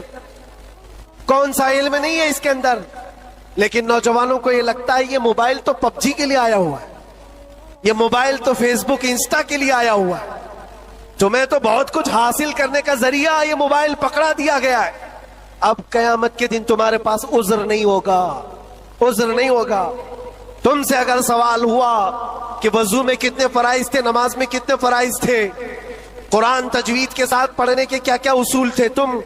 کون سا علم نہیں ہے اس کے اندر. لیکن نوجوانوں کو یہ لگتا ہے یہ موبائل تو پب جی کے لیے آیا ہوا ہے, یہ موبائل تو فیس بک انسٹا کے لیے آیا ہوا ہے, تمہیں تو بہت کچھ حاصل کرنے کا ذریعہ یہ موبائل پکڑا دیا گیا ہے. اب قیامت کے دن تمہارے پاس عذر نہیں ہوگا, عذر نہیں ہوگا. تم سے اگر سوال ہوا کہ وضو میں کتنے فرائض تھے, نماز میں کتنے فرائض تھے, قرآن تجوید کے ساتھ پڑھنے کے کیا کیا اصول تھے, تم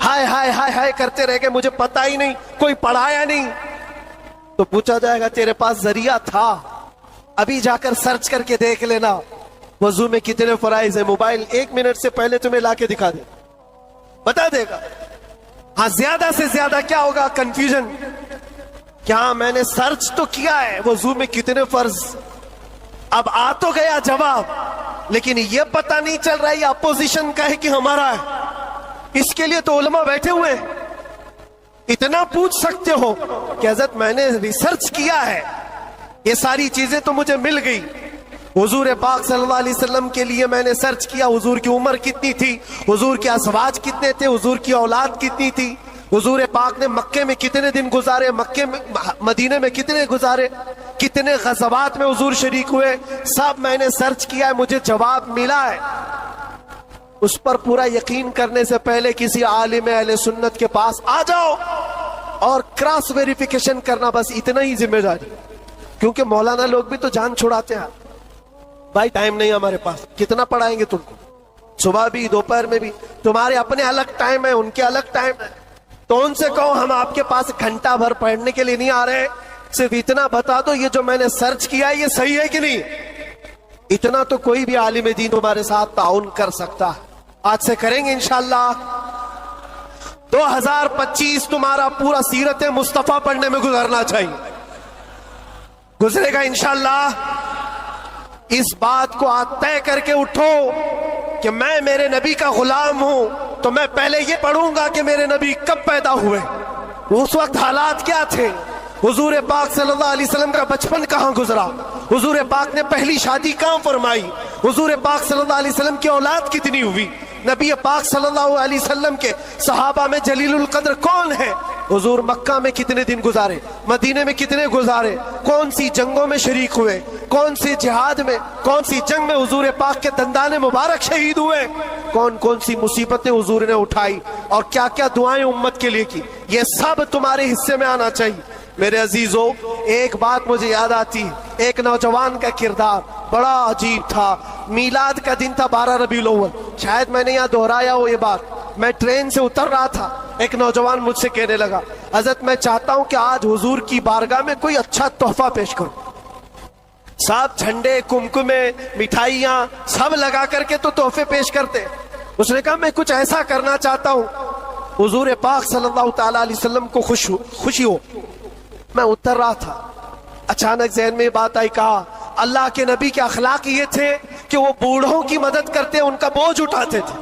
ہائے ہائے ہائے ہائے کرتے رہ گئے, مجھے پتا ہی نہیں, کوئی پڑھایا نہیں, تو پوچھا جائے گا تیرے پاس ذریعہ تھا, ابھی جا کر سرچ کر کے دیکھ لینا وضو میں کتنے فرائض ہیں. موبائل 1 منٹ سے پہلے تمہیں لا کے دکھا دے, بتا دے گا. ہاں زیادہ سے زیادہ کیا ہوگا, کنفیوژن, کیا میں نے سرچ تو کیا ہے وضو میں کتنے فرض, اب آ تو گیا جواب, لیکن یہ پتا نہیں چل رہا ہے یہ اپوزیشن کا ہے کہ ہمارا ہے. اس کے لیے تو علماء بیٹھے ہوئے ہیں. اتنا پوچھ سکتے ہو کہ حضرت میں نے ریسرچ کیا ہے, یہ ساری چیزیں تو مجھے مل گئی. حضور پاک صلی اللہ علیہ وسلم کے لیے میں نے سرچ کیا, حضور کی عمر کتنی تھی, حضور کے ازواج کتنے تھے, حضور کی اولاد کتنی تھی, حضور پاک نے مکے میں کتنے دن گزارے, مکے میں مدینے میں کتنے گزارے, کتنے غزوات میں حضور شریک ہوئے, سب میں نے سرچ کیا ہے, مجھے جواب ملا ہے. اس پر پورا یقین کرنے سے پہلے کسی عالم اہل سنت کے پاس آ جاؤ اور کراس ویریفیکیشن کرنا, بس اتنا ہی ذمہ داری. کیونکہ مولانا لوگ بھی تو جان چھڑاتے ہیں, بھائی ٹائم نہیں ہمارے پاس, کتنا پڑھائیں گے تم کو, صبح بھی دوپہر میں بھی, تمہارے اپنے الگ ٹائم ہے, ان کے الگ ٹائم ہے. تو ان سے کہو ہم آپ کے پاس گھنٹہ بھر پڑھنے کے لیے نہیں آ رہے, صرف اتنا بتا دو یہ جو میں نے سرچ کیا ہے یہ صحیح ہے کہ نہیں. اتنا تو کوئی بھی عالم دین تمہارے ساتھ تعاون کر سکتا ہے. آج سے کریں گے انشاءاللہ. 2025 تمہارا پورا سیرت مصطفیٰ پڑھنے میں گزرنا چاہیے, گزرے گا انشاءاللہ. اس بات کو آج طے کر کے اٹھو کہ میں میرے نبی کا غلام ہوں, تو میں پہلے یہ پڑھوں گا کہ میرے نبی کب پیدا ہوئے, اس وقت حالات کیا تھے, حضور پاک صلی اللہ علیہ وسلم کا بچپن کہاں گزرا, حضور پاک نے پہلی شادی کہاں فرمائی, حضور پاک صلی اللہ علیہ وسلم کی اولاد کتنی ہوئی, نبی پاک صلی اللہ علیہ وسلم کے صحابہ میں جلیل القدر کون ہے, حضور مکہ میں کتنے دن گزارے, مدینے میں کتنے گزارے, کون سی جنگوں میں شریک ہوئے, کون سی جہاد میں, کون سی جنگ میں حضور پاک کے دندان مبارک شہید ہوئے, کون کون سی مصیبتیں حضور نے اٹھائی, اور کیا کیا دعائیں امت کے لیے کی, یہ سب تمہارے حصے میں آنا چاہیے. میرے عزیزو, ایک بات مجھے یاد آتی, ایک نوجوان کا کردار بڑا عجیب تھا. میلاد کا دن تھا 12 ربیع الاول, شاید میں نے یہاں دہرایا ہو یہ بات. میں ٹرین سے اتر رہا تھا, ایک نوجوان مجھ سے کہنے لگا, حضرت میں چاہتا ہوں کہ آج حضور کی بارگاہ میں کوئی اچھا تحفہ پیش کروں. سب جھنڈے, کمکمے, مٹھائیاں سب لگا کر کے تو تحفے پیش کرتے. اس نے کہا میں کچھ ایسا کرنا چاہتا ہوں حضور پاک صلی اللہ تعالی علیہ وسلم کو خوشی ہو. میں اتر رہا تھا, اچانک ذہن میں بات آئی, کہا اللہ کے نبی کے اخلاق یہ تھے کہ وہ بوڑھوں کی مدد کرتے, ان کا بوجھ اٹھاتے تھے.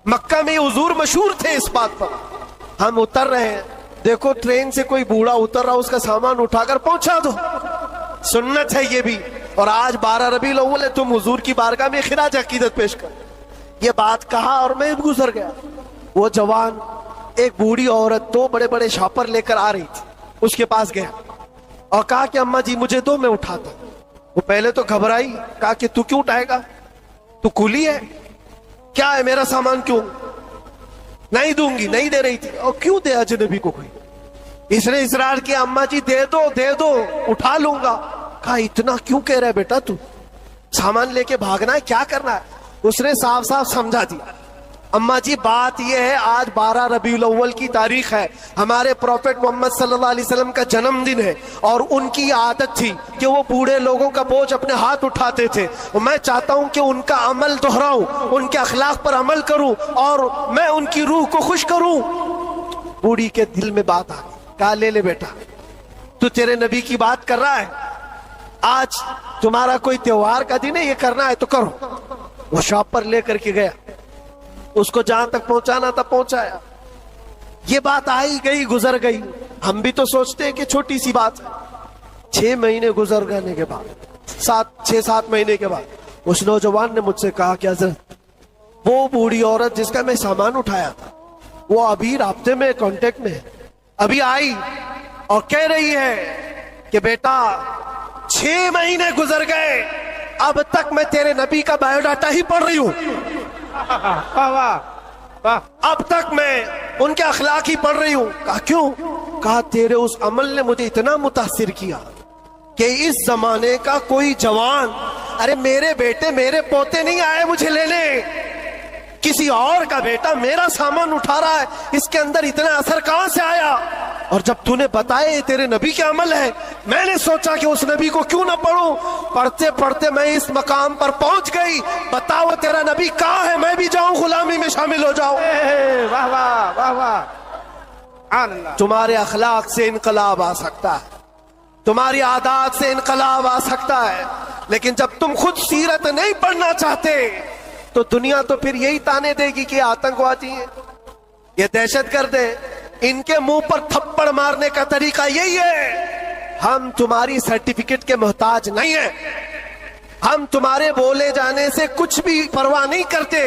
مکہ میں حضور مشہور تھے اس بات پر. ہم اتر رہے ہیں, دیکھو ٹرین سے کوئی بوڑھا اتر رہا, اس کا سامان اٹھا کر پہنچا دو, سنت ہے یہ بھی. اور آج 12 ربیع الاول ہے, تم حضور کی بارگاہ میں خراج عقیدت پیش کر. یہ بات کہا اور میں گزر گیا. وہ جوان ایک بوڑھی عورت 2 بڑے بڑے شاپر لے کر آ رہی تھی, اس کے پاس گیا اور کہا کہ اماں جی مجھے دو, میں اٹھاتا. وہ پہلے تو گھبرائی, کہا کہ تو کیوں اٹھائے گا, تو کولی ہے, کیا ہے میرا سامان کیوں, نہیں دوں گی, نہیں دے رہی تھی. اور کیوں دے اجنبی کو کوئی, اس نے اصرار کیا, اماں جی دے دو دے دو, اٹھا لوں گا. کہا اتنا کیوں کہہ رہا ہے بیٹا, تو سامان لے کے بھاگنا ہے, کیا کرنا ہے. اس نے صاف صاف سمجھا دیا, اما جی بات یہ ہے آج 12 ربیع الاول کی تاریخ ہے، ہمارے پروفیٹ محمد صلی اللہ علیہ وسلم کا جنم دن ہے، اور ان کی عادت تھی کہ وہ بوڑھے لوگوں کا بوجھ اپنے ہاتھ اٹھاتے تھے، اور میں چاہتا ہوں کہ ان کا عمل دہراؤں، ان کے اخلاق پر عمل کروں اور میں ان کی روح کو خوش کروں۔ بوڑھی کے دل میں بات آ گئی، کہا لے لے بیٹا، تو تیرے نبی کی بات کر رہا ہے، آج تمہارا کوئی تہوار کا دن ہے، یہ کرنا ہے تو کرو۔ وہ شاپ پر لے کر کے گیا، اس کو جہاں تک پہنچانا تھا پہنچایا۔ یہ بات آئی گئی گزر گئی، ہم بھی تو سوچتے ہیں کہ چھوٹی سی بات ہے۔ 6 مہینے گزر گانے کے بعد، 6-7 مہینے کے بعد اس نوجوان نے مجھ سے کہا کہ حضرت وہ بوڑھی عورت جس کا میں سامان اٹھایا تھا وہ ابھی رابطے میں کانٹیکٹ میں ہے، ابھی آئی اور کہہ رہی ہے کہ بیٹا 6 مہینے گزر گئے، اب تک میں تیرے نبی کا بایو ڈاٹا ہی پڑھ رہی ہوں،
واہ واہ واہ،
اب تک میں ان کے اخلاق ہی پڑھ رہی ہوں۔ کہا کیوں؟ کہا تیرے اس عمل نے مجھے اتنا متاثر کیا کہ اس زمانے کا کوئی جوان، ارے میرے بیٹے میرے پوتے نہیں آئے مجھے لینے، کسی اور کا بیٹا میرا سامان اٹھا رہا ہے، اس کے اندر اتنا اثر کہاں سے آیا؟ اور جب تو نے بتایا یہ تیرے نبی کے عمل ہے، میں نے سوچا کہ اس نبی کو کیوں نہ پڑھوں، پڑھتے پڑھتے میں اس مقام پر پہنچ گئی، بتاؤ تیرا نبی کہاں ہے، میں بھی جاؤں غلامی میں شامل ہو جاؤں۔
واہ واہ واہ واہ، سبحان اللہ۔
تمہارے اخلاق سے انقلاب آ سکتا ہے، تمہاری عادات سے انقلاب آ سکتا ہے، لیکن جب تم خود سیرت نہیں پڑھنا چاہتے تو دنیا تو پھر یہی تانے دے گی کہ یہ آتنکوادی ہیں، یہ دہشت گرد ہیں، ان کے منہ پر تھپڑ مارنے کا طریقہ یہی ہے۔ ہم تمہاری سرٹیفکیٹ کے محتاج نہیں ہیں، ہم تمہارے بولے جانے سے کچھ بھی پرواہ نہیں کرتے،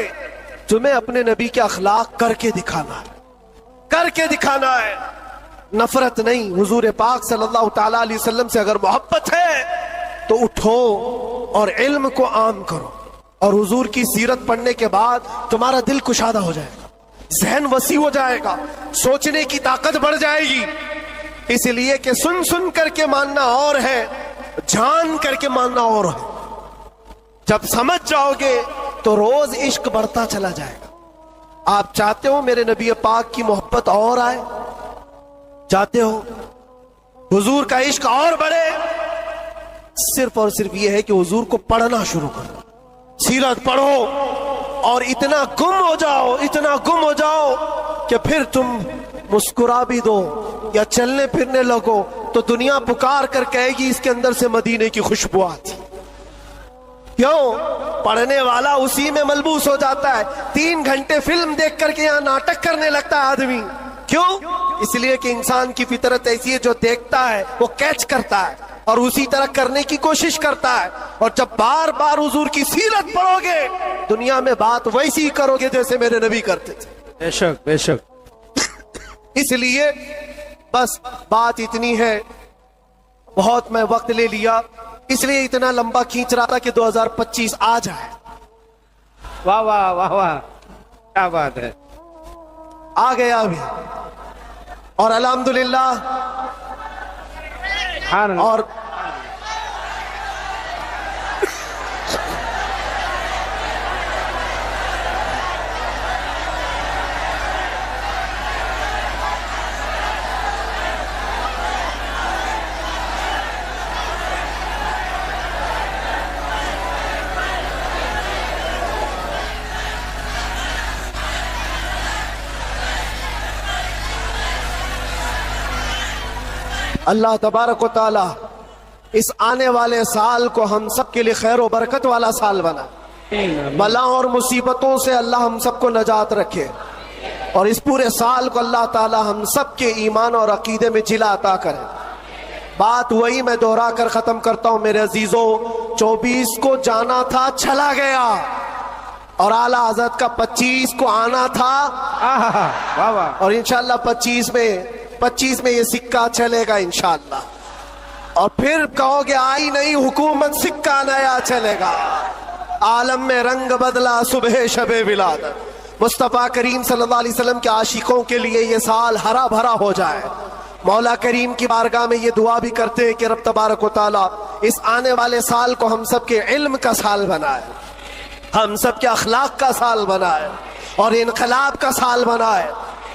تمہیں اپنے نبی کے اخلاق کر کے دکھانا ہے، کر کے دکھانا ہے، نفرت نہیں۔ حضور پاک صلی اللہ تعالی علیہ وسلم سے اگر محبت ہے تو اٹھو اور علم کو عام کرو، اور حضور کی سیرت پڑھنے کے بعد تمہارا دل کشادہ ہو جائے گا، ذہن وسیع ہو جائے گا، سوچنے کی طاقت بڑھ جائے گی، اس لیے کہ سن سن کر کے ماننا اور ہے، جان کر کے ماننا اور ہے۔ جب سمجھ جاؤ گے تو روز عشق بڑھتا چلا جائے گا۔ آپ چاہتے ہو میرے نبی پاک کی محبت اور آئے؟ چاہتے ہو حضور کا عشق اور بڑھے؟ صرف اور صرف یہ ہے کہ حضور کو پڑھنا شروع کرو، سیرت پڑھو، اور اتنا گم ہو جاؤ، اتنا گم ہو جاؤ کہ پھر تم مسکرا بھی دو یا چلنے پھرنے لگو تو دنیا پکار کر کہے گی اس کے اندر سے مدینے کی خوشبو آتی۔ کیوں؟ پڑھنے والا اسی میں ملبوس ہو جاتا ہے۔ 3 گھنٹے فلم دیکھ کر کے یہاں ناٹک کرنے لگتا ہے آدمی، کیوں؟ اس لیے کہ انسان کی فطرت ایسی ہے، جو دیکھتا ہے وہ کیچ کرتا ہے اور اسی طرح کرنے کی کوشش کرتا ہے، اور جب بار بار حضور کی سیرت پڑھو گے دنیا میں بات ویسی ہی کرو گے جیسے میرے نبی کرتے تھے۔
بے شک بے شک۔
اس لیے بس بات اتنی ہے، بہت میں وقت لے لیا، اس لیے اتنا لمبا کھینچ رہا تھا کہ 2025 آ جائے۔
واہ واہ واہ واہ، کیا بات ہے،
آ گیا ابھی، اور الحمدللہ،
سبحان اللہ۔
اور اللہ تبارک و تعالی اس آنے والے سال کو ہم سب کے لیے خیر و برکت والا سال بنا، بلاؤں اور مصیبتوں سے اللہ ہم سب کو نجات رکھے، اور اس پورے سال کو اللہ تعالی ہم سب کے ایمان اور عقیدے میں جلا عطا کرے۔ بات وہی میں دوہرا کر ختم کرتا ہوں میرے عزیزوں، 24 کو جانا تھا چلا گیا، اور اعلیٰ حضرت کا 25 کو آنا تھا،
واہ واہ،
اور انشاءاللہ 25 میں یہ سکہ چلے گا انشاءاللہ، اور پھر کہو گے آئی نہیں حکومت، سکہ نیا چلے گا۔ عالم میں رنگ بدلا صبح شب ولادت، مصطفیٰ کریم صلی اللہ علیہ وسلم کے عاشقوں کے لیے یہ سال ہرا بھرا ہو جائے۔ مولا کریم کی بارگاہ میں یہ دعا بھی کرتے ہیں کہ رب تبارک و تعالیٰ اس آنے والے سال کو ہم سب کے علم کا سال بنائے، ہم سب کے اخلاق کا سال بنائے، اور انقلاب کا سال بنا ہے.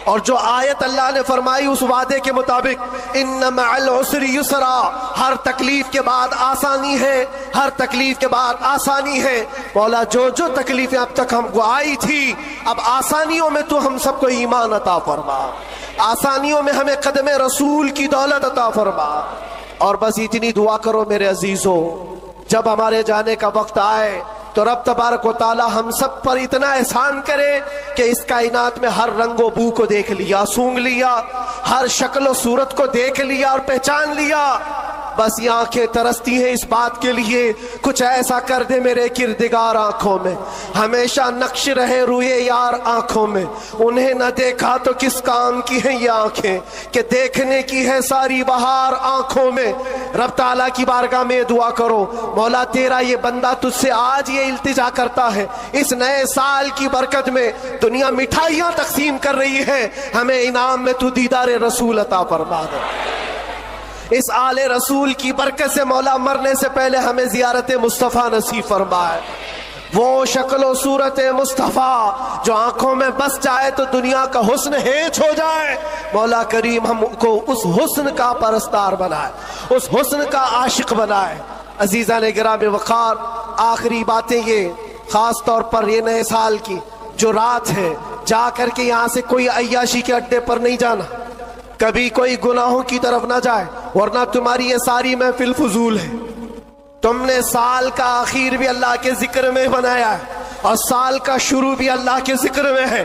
اور جو آیت اللہ نے فرمائی اس وعدے کے مطابق ان مع العسر یسرا، ہر تکلیف کے بعد آسانی ہے، ہر تکلیف کے بعد آسانی ہے. مولا جو جو تکلیفیں اب تک ہم کو آئی تھی، اب آسانیوں میں تو ہم سب کو ایمان عطا فرما، آسانیوں میں ہمیں قدم رسول کی دولت عطا فرما. اور بس اتنی دعا کرو میرے عزیزو، جب ہمارے جانے کا وقت آئے تو رب تبارک و تعالی ہم سب پر اتنا احسان کرے کہ اس کائنات میں ہر رنگ و بو کو دیکھ لیا، سونگ لیا، ہر شکل و صورت کو دیکھ لیا اور پہچان لیا. بس یہ آنکھیں ترستی ہیں اس بات کے لیے کچھ ایسا کر دے میرے کردگار آنکھوں میں، ہمیشہ نقش رہے روئے یار آنکھوں میں. انہیں نہ دیکھا تو کس کام کی ہیں یہ آنکھیں کہ دیکھنے کی ہے ساری بہار آنکھوں میں. رب تعالیٰ کی بارگاہ میں دعا کرو، مولا تیرا یہ بندہ تجھ سے آج یہ التجا کرتا ہے، اس نئے سال کی برکت میں دنیا مٹھائیاں تقسیم کر رہی ہے، ہمیں انعام میں تو دیدار رسول عطا فرما دے. اس آل رسول کی برکت سے مولا مرنے سے پہلے ہمیں زیارت مصطفیٰ نصیب فرمائے. وہ شکل و صورت مصطفیٰ جو آنکھوں میں بس جائے تو دنیا کا حسن ہیچ ہو جائے. مولا کریم ہم کو اس حسن کا پرستار بنائے، اس حسن کا عاشق بنائے. عزیزان گرامی وقار، آخری باتیں یہ، خاص طور پر یہ نئے سال کی جو رات ہے، جا کر کے یہاں سے کوئی عیاشی کے اڈے پر نہیں جانا، کبھی کوئی گناہوں کی طرف نہ جائے، ورنہ تمہاری یہ ساری محفل فضول ہے. تم نے سال کا آخر بھی اللہ کے ذکر میں بنایا ہے اور سال کا شروع بھی اللہ کے ذکر میں ہے.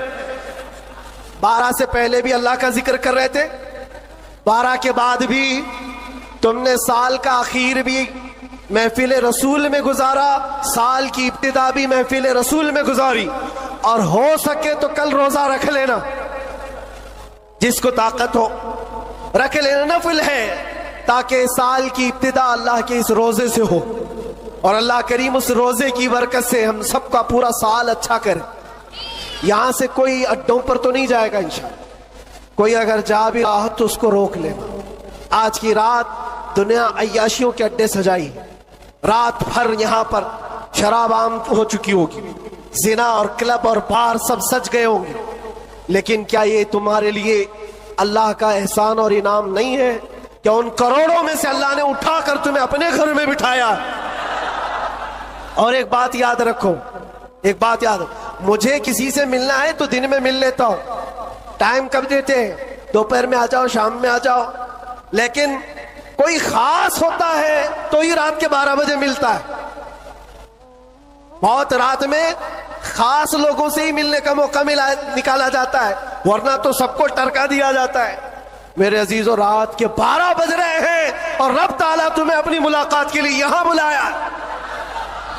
12 سے پہلے بھی اللہ کا ذکر کر رہے تھے، 12 کے بعد بھی تم نے سال کا آخر بھی محفل رسول میں گزارا، سال کی ابتدا بھی محفل رسول میں گزاری. اور ہو سکے تو کل روزہ رکھ لینا، جس کو طاقت ہو رکھ لینا، نفل ہے، تاکہ سال کی ابتدا اللہ کے اس روزے سے ہو اور اللہ کریم اس روزے کی برکت سے ہم سب کا پورا سال اچھا کرے. یہاں سے کوئی اڈوں پر تو نہیں جائے گا انشاءاللہ، کوئی اگر جا بھی رہا تو اس کو روک لینا. آج کی رات دنیا عیاشیوں کے اڈے سجائی، رات بھر یہاں پر شراب عام ہو چکی ہوگی، زنا اور کلب اور بار سب سج گئے ہوں گے. لیکن کیا یہ تمہارے لیے اللہ کا احسان اور انعام نہیں ہے کہ ان کروڑوں میں سے اللہ نے اٹھا کر تمہیں اپنے گھر میں بٹھایا؟ اور ایک بات یاد رکھو، ایک بات یاد رکھو، مجھے کسی سے ملنا ہے تو دن میں مل لیتا ہوں، ٹائم کب دیتے ہیں؟ دوپہر میں آ جاؤ، شام میں آ جاؤ. لیکن کوئی خاص ہوتا ہے تو ہی رات کے 12 بجے ملتا ہے. بہت رات میں خاص لوگوں سے ہی ملنے کا موقع نکالا جاتا ہے، ورنہ تو سب کو ٹرکا دیا جاتا ہے. میرے عزیزو، رات کے 12 بج رہے ہیں اور رب تعالیٰ تمہیں اپنی ملاقات کے لیے یہاں بلایا،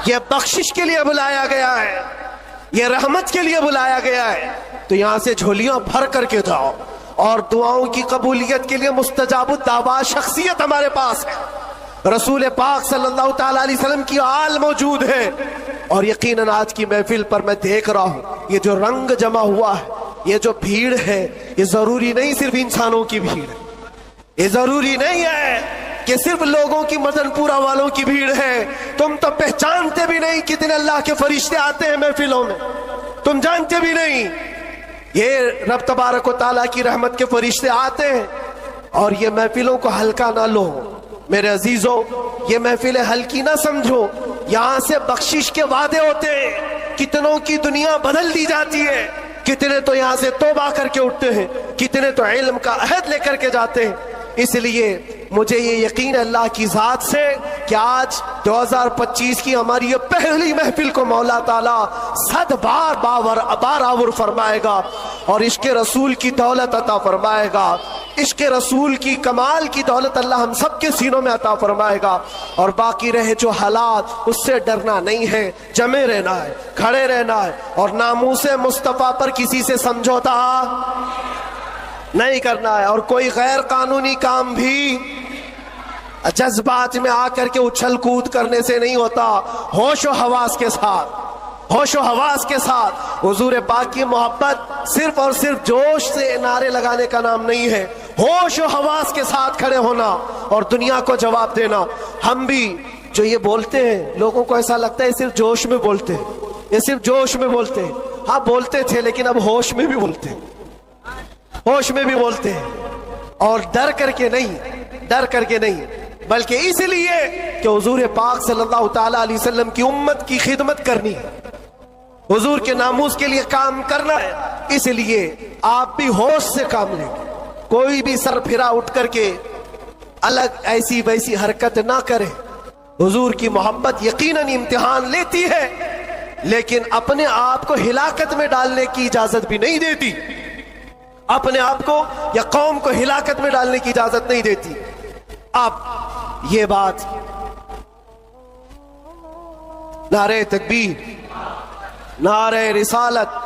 یہ بخشش کے لیے بلایا گیا ہے، یہ رحمت کے لیے بلایا گیا ہے. تو یہاں سے جھولیاں بھر کر کے جاؤ. اور دعاؤں کی قبولیت کے لیے مستجاب الدعوات شخصیت ہمارے پاس ہے، رسول پاک صلی اللہ تعالی علیہ وسلم کی آل موجود ہے. اور یقیناً آج کی محفل پر میں دیکھ رہا ہوں یہ جو رنگ جمع ہوا ہے، یہ جو بھیڑ ہے، یہ ضروری نہیں صرف انسانوں کی بھیڑ ہے، یہ ضروری نہیں ہے کہ صرف لوگوں کی مدن پورا والوں کی بھیڑ ہے. تم تو پہچانتے بھی نہیں کتنے اللہ کے فرشتے آتے ہیں محفلوں میں، تم جانتے بھی نہیں. یہ رب تبارک و تعالیٰ کی رحمت کے فرشتے آتے ہیں. اور یہ محفلوں کو ہلکا نہ لو میرے عزیزوں، یہ محفلیں ہلکی نہ سمجھو. یہاں سے بخشش کے وعدے ہوتے ہیں، کتنوں کی دنیا بدل دی جاتی ہے، کتنے تو یہاں سے توبہ کر کے اٹھتے ہیں، کتنے تو علم کا عہد لے کر کے جاتے ہیں. اس لیے مجھے یہ یقین ہے اللہ کی ذات سے کہ آج 2025 کی ہماری یہ پہلی محفل کو مولا تعالیٰ 100 بار آور فرمائے گا اور عشق رسول کی دولت عطا فرمائے گا. عشق رسول کی کمال کی دولت اللہ ہم سب کے سینوں میں عطا فرمائے گا. اور باقی رہے جو حالات، اس سے ڈرنا نہیں ہے، جمے رہنا ہے، کھڑے رہنا ہے، اور ناموس مصطفیٰ پر کسی سے سمجھوتا نہیں کرنا ہے. اور کوئی غیر قانونی کام بھی جذبات میں آ کر کے اچھل کود کرنے سے نہیں ہوتا. ہوش و حواس کے ساتھ، ہوش و حواس کے ساتھ حضور پاک کی محبت صرف اور صرف جوش سے نعرے لگانے کا نام نہیں ہے. ہوش و حواس کے ساتھ کھڑے ہونا اور دنیا کو جواب دینا. ہم بھی جو یہ بولتے ہیں، لوگوں کو ایسا لگتا ہے صرف جوش میں بولتے ہیں، یہ صرف جوش میں بولتے ہیں. ہاں بولتے تھے لیکن اب ہوش میں بھی بولتے ہیں، ہوش میں بھی بولتے ہیں، اور ڈر کر کے نہیں بلکہ اس لیے کہ حضور پاک صلی اللہ تعالی علیہ وسلم کی امت کی خدمت کرنی ہے، حضور کے ناموس کے لیے کام کرنا ہے، اس لیے آپ بھی ہوش سے کام لیں، کوئی بھی سر پھرا اٹھ کر کے الگ ایسی ویسی حرکت نہ کرے۔ حضور کی محبت یقیناً امتحان لیتی ہے لیکن اپنے آپ کو ہلاکت میں ڈالنے کی اجازت بھی نہیں دیتی، اپنے آپ کو یا قوم کو ہلاکت میں ڈالنے کی اجازت نہیں دیتی۔ اب یہ بات نعرہ تکبیر، نعرہ رسالت،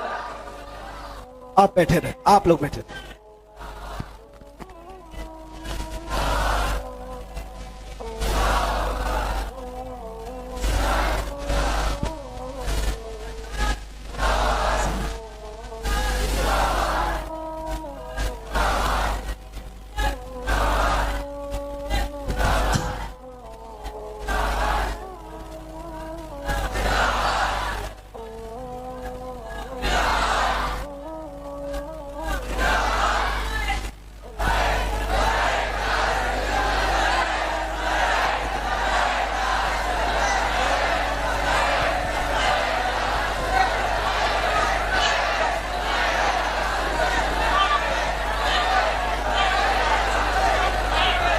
آپ بیٹھے رہے، آپ لوگ بیٹھے رہے۔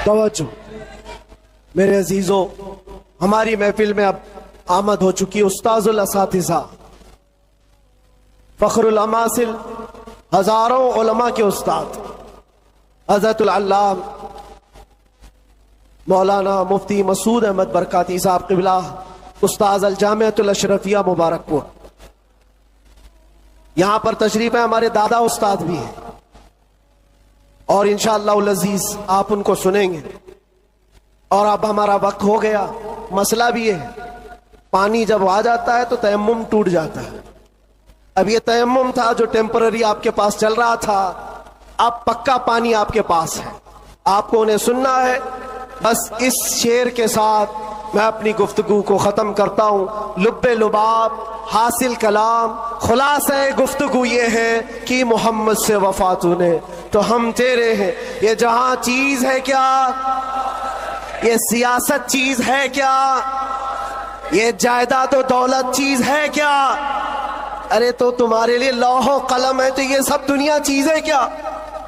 توجہ میرے عزیزوں، ہماری محفل میں اب آمد ہو چکی استاذ الاساتذہ، فخر الاماثل، ہزاروں علماء کے استاد حضرت العلام مولانا مفتی مسعود احمد برکاتی صاحب قبلہ، استاذ الجامعۃ الاشرفیہ مبارک پور۔ یہاں پر تشریف ہے ہمارے دادا استاد بھی ہیں اور انشاءاللہ العزیز آپ ان کو سنیں گے۔ اور اب ہمارا وقت ہو گیا، مسئلہ بھی ہے، پانی جب آ جاتا ہے تو تیمم ٹوٹ جاتا ہے۔ اب یہ تیمم تھا جو ٹیمپرری آپ کے پاس چل رہا تھا، اب پکا پانی آپ کے پاس ہے، آپ کو انہیں سننا ہے۔ بس اس شعر کے ساتھ میں اپنی گفتگو کو ختم کرتا ہوں۔ لب لباب حاصل کلام، خلاصہ گفتگو یہ ہے کہ محمد سے وفا تو نے تو ہم تیرے ہیں۔ یہ جہاں چیز ہے کیا، یہ سیاست چیز ہے کیا، یہ جائیداد و دولت چیز ہے کیا؟ ارے تو تمہارے لیے لوح و قلم ہے تو یہ سب دنیا چیزیں کیا؟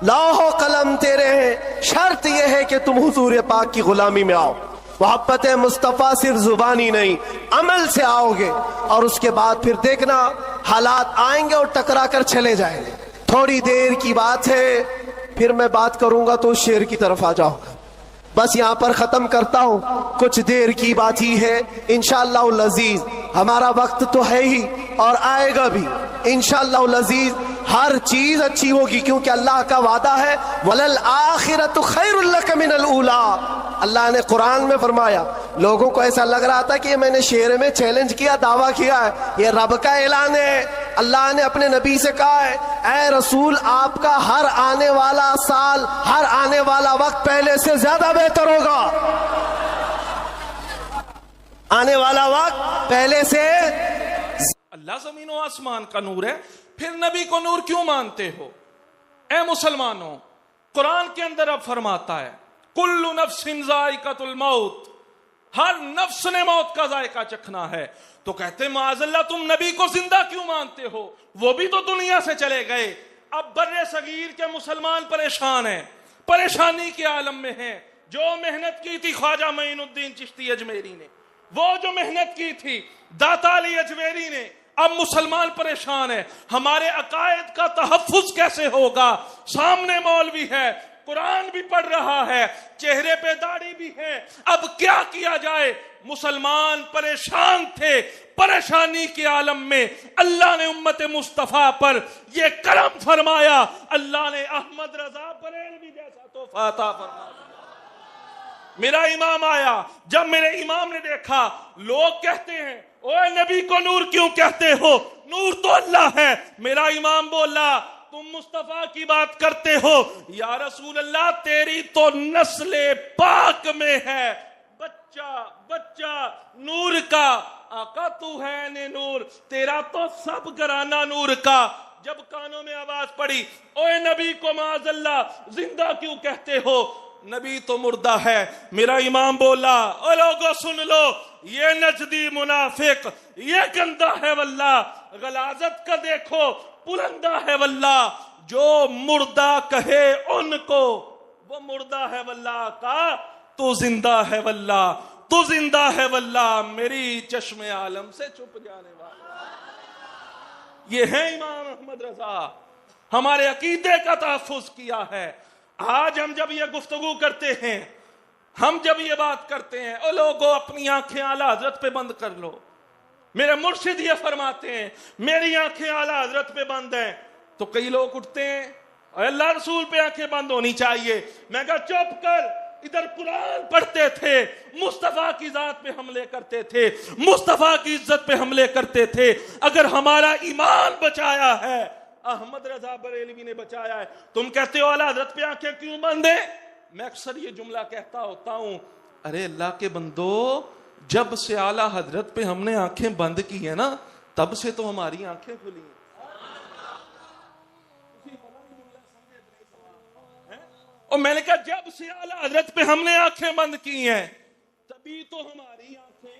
لوح و قلم تیرے ہیں، شرط یہ ہے کہ تم حضور پاک کی غلامی میں آؤ۔ محبت مصطفیٰ صرف زبانی نہیں، عمل سے آؤ گے، اور اس کے بعد پھر دیکھنا حالات آئیں گے اور ٹکرا کر چلے جائیں گے۔ تھوڑی دیر کی بات ہے، پھر میں بات کروں گا تو اس شعر کی طرف آ جاؤں گا۔ بس یہاں پر ختم کرتا ہوں، کچھ دیر کی بات ہی ہے، انشاءاللہ العزیز ہمارا وقت تو ہے ہی اور آئے گا بھی انشاءاللہ العزیز۔ ہر چیز اچھی ہوگی کیونکہ اللہ کا وعدہ ہے وَلَلْآخِرَةُ خَيْرٌ لَكَ مِنَ الْأُولَىٰ۔ اللہ نے قرآن میں فرمایا، لوگوں کو ایسا لگ رہا تھا کہ یہ میں نے شعر میں چیلنج کیا، دعویٰ کیا ہے، یہ رب کا اعلان ہے۔ اللہ نے اپنے نبی سے کہا ہے، اے رسول آپ کا ہر آنے والا سال، ہر آنے والا وقت پہلے سے زیادہ بہتر ہوگا، آنے والا وقت پہلے سے۔
اللہ زمین و آسمان کا نور ہے، پھر نبی کو نور کیوں مانتے ہو؟ اے مسلمانوں، قرآن کے اندر اب فرماتا ہے کل نفس ذائقۃ الموت، ہر نفس نے موت کا ذائقہ چکھنا ہے۔ تو کہتے معاذ اللہ تم نبی کو زندہ کیوں مانتے ہو؟ وہ بھی تو دنیا سے چلے گئے۔ اب بر صغیر کے مسلمان پریشان ہیں، پریشانی کے عالم میں ہیں۔ جو محنت کی تھی خواجہ معین الدین چشتی اجمیری نے، وہ جو محنت کی تھی داتا علی اجمیری نے، اب مسلمان پریشان ہے۔ ہمارے عقائد کا تحفظ کیسے ہوگا؟ سامنے مولوی ہے، قرآن بھی پڑھ رہا ہے، چہرے پہ داڑھی بھی ہے، اب کیا کیا جائے؟ مسلمان پریشان تھے۔ پریشانی کے عالم میں اللہ نے امت مصطفیٰ پر یہ کرم فرمایا، اللہ نے احمد رضا بریلوی جیسا تحفہ عطا فرمایا۔ میرا امام آیا، جب میرے امام نے دیکھا لوگ کہتے ہیں اوے نبی کو نور کیوں کہتے ہو؟ نور تو اللہ ہے۔ میرا امام بولا تم مصطفیٰ کی بات کرتے ہو، یا رسول اللہ تیری تو نسل پاک میں ہے، بچہ نور کا، آقا تو ہے نے نور، تیرا تو سب گھرانہ نور کا۔ جب کانوں میں آواز پڑی، اوے نبی کو معاذ اللہ زندہ کیوں کہتے ہو؟ نبی تو مردہ ہے۔ میرا امام بولا، او لوگو سن لو، یہ نجدی منافق یہ گندہ ہے واللہ، غلاظت کا دیکھو پلندہ ہے واللہ، جو مردہ کہے ان کو وہ مردہ ہے واللہ کا، تو زندہ ہے واللہ، تو زندہ ہے واللہ، میری چشم عالم سے چھپ جانے والا۔ یہ ہے امام احمد رضا، ہمارے عقیدے کا تحفظ کیا ہے۔ آج ہم جب یہ گفتگو کرتے ہیں، ہم جب یہ بات کرتے ہیں، او لوگو اپنی آنکھیں اعلیٰ حضرت پہ بند کر لو، میرے مرشد یہ فرماتے ہیں میری آنکھیں اعلیٰ حضرت پہ بند ہیں، تو کئی لوگ اٹھتے ہیں اور اللہ رسول پہ آنکھیں بند ہونی چاہیے۔ میں کہا چپ کر، ادھر قرآن پڑھتے تھے، مصطفیٰ کی ذات پہ حملے کرتے تھے، مصطفیٰ کی عزت پہ حملے کرتے تھے۔ اگر ہمارا ایمان بچایا ہے، احمد رضا بریلوی نے بچایا ہے، تم کہتے ہو اعلیٰ حضرت پہ آنکھیں کیوں بند ہیں؟ میں اکثر یہ جملہ کہتا ہوتا ہوں، ارے اللہ کے بندو، جب سے اعلیٰ حضرت پہ ہم نے آنکھیں بند کی ہیں نا، تب سے تو ہماری آنکھیں کھلی ہیں۔ اور میں نے کہا جب سے اعلیٰ حضرت پہ ہم نے آنکھیں بند کی ہیں، تبھی تو ہماری آنکھیں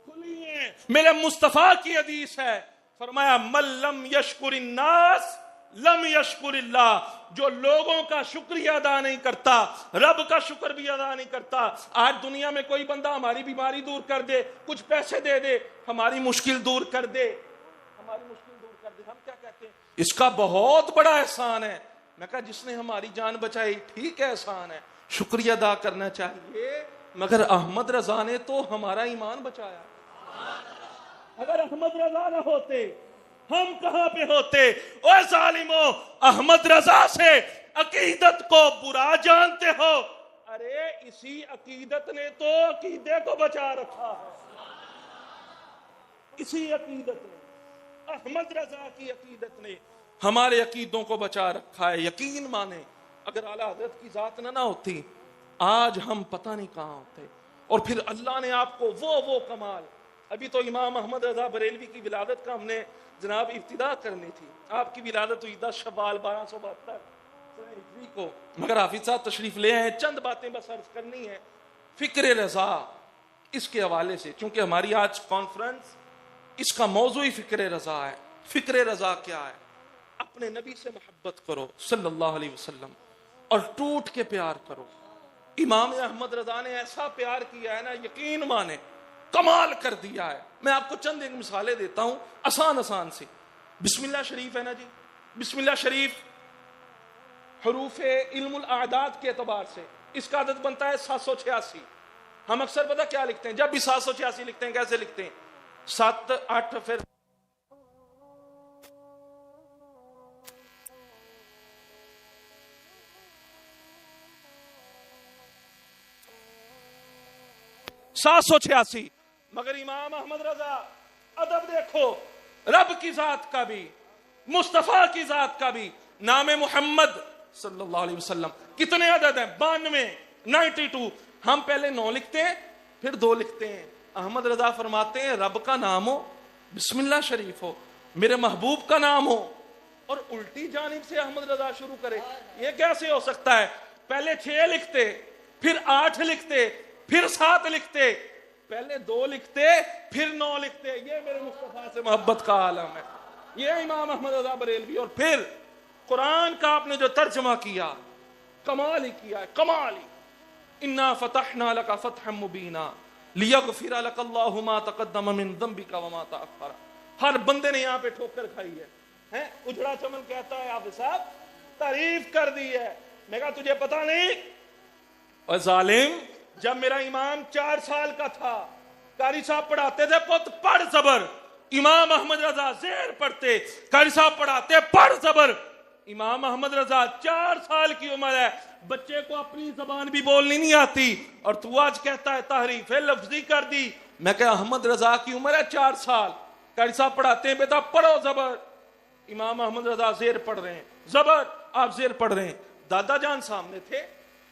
کھلی ہیں۔ میرے مصطفیٰ کی حدیث ہے، فرمایا من لم یشکر الناس لم یشکر اللہ، جو لوگوں کا شکریہ ادا نہیں کرتا، رب کا شکر بھی ادا نہیں کرتا۔ آج دنیا میں کوئی بندہ ہماری بیماری دور کر دے، کچھ پیسے دے دے، ہماری مشکل دور کر دے، ہم کیا کہتے ہیں؟ اس کا بہت بڑا احسان ہے۔ میں کہا جس نے ہماری جان بچائی، ٹھیک ہے احسان ہے، شکریہ ادا کرنا چاہیے، مگر احمد رضا نے تو ہمارا ایمان بچایا۔ اگر احمد رضا نہ ہوتے ہم کہاں پہ ہوتے؟ اوے ظالمو، احمد رضا سے عقیدت کو برا جانتے ہو، ارے اسی عقیدت نے تو عقیدے کو بچا رکھا ہے، اسی عقیدت نے، احمد رضا کی عقیدت نے ہمارے عقیدوں کو بچا رکھا ہے۔ یقین مانے اگر اعلیٰ حضرت کی ذات نہ ہوتی، آج ہم پتہ نہیں کہاں ہوتے۔ اور پھر اللہ نے آپ کو وہ کمال، ابھی تو امام احمد رضا بریلوی کی ولادت کا ہم نے جناب ابتدا کرنی تھی، آپ کی ولادت ہوئی 10 شوال 1272 کو، مگر حافظ صاحب تشریف لے آئے، چند باتیں بس عرض کرنی ہے فکر رضا اس کے حوالے سے، چونکہ ہماری آج کانفرنس اس کا موضوع ہی فکر رضا ہے۔ فکر رضا کیا ہے؟ اپنے نبی سے محبت کرو صلی اللہ علیہ وسلم، اور ٹوٹ کے پیار کرو۔ امام احمد رضا نے ایسا پیار کیا ہے نا، یقین مانے کمال کر دیا ہے۔ میں آپ کو چند ایک مثالیں دیتا ہوں آسان سی۔ بسم اللہ شریف ہے نا جی، بسم اللہ شریف حروف علم الاعداد کے اعتبار سے اس کا عدد بنتا ہے 786۔ ہم اکثر پتہ کیا لکھتے ہیں؟ جب بھی 786 لکھتے ہیں کیسے لکھتے ہیں؟ 7 8 پھر 786۔ مگر امام احمد رضا ادب دیکھو، رب کی ذات کا بھی، مصطفیٰ کی ذات کا بھی، نام محمد صلی اللہ علیہ وسلم کتنے عدد ہیں؟ 92 92۔ ہم پہلے 9 لکھتے ہیں پھر 2 لکھتے ہیں۔ احمد رضا فرماتے ہیں رب کا نام ہو، بسم اللہ شریف ہو، میرے محبوب کا نام ہو، اور الٹی جانب سے احمد رضا شروع کرے، یہ کیسے ہو سکتا ہے؟ پہلے 6 لکھتے، پھر 8 لکھتے، پھر 7 لکھتے، پہلے 2 لکھتے پھر 9 لکھتے۔ یہ میرے مصطفیٰ سے محبت کا عالم ہے، یہ امام احمد رضا بریلوی۔ اور پھر قرآن کا آپ نے جو ترجمہ کیا، کمال ہی کیا ہے، کمال ہی۔ انا فتحنا لک فتحا مبینا لیغفر لک اللہ ما تقدم من ذنبک وما تأخر۔ ہر بندے نے یہاں پہ ٹھوکر کھائی ہے۔ اجڑا چمن کہتا ہے حافظ صاحب تعریف کر دی ہے۔ میں کہا تجھے پتا نہیں؟ اور ظالم، جب میرا امام 4 سال کا تھا، قاری صاحب پڑھاتے تھے پت پڑھ زبر، امام احمد رضا زیر پڑھتے، قاری صاحب پڑھاتے پڑھ زبر۔ امام احمد رضا 4 سال کی عمر ہے، بچے کو اپنی زبان بھی بولنی نہیں آتی، اور تو آج کہتا ہے تحریف لفظی کر دی۔ میں کہا احمد رضا کی عمر ہے 4 سال، قاری صاحب پڑھاتے ہیں بیٹا پڑھو زبر، امام احمد رضا زیر پڑھ رہے ہیں، زبر آپ زیر پڑھ رہے ہیں۔ دادا جان سامنے تھے،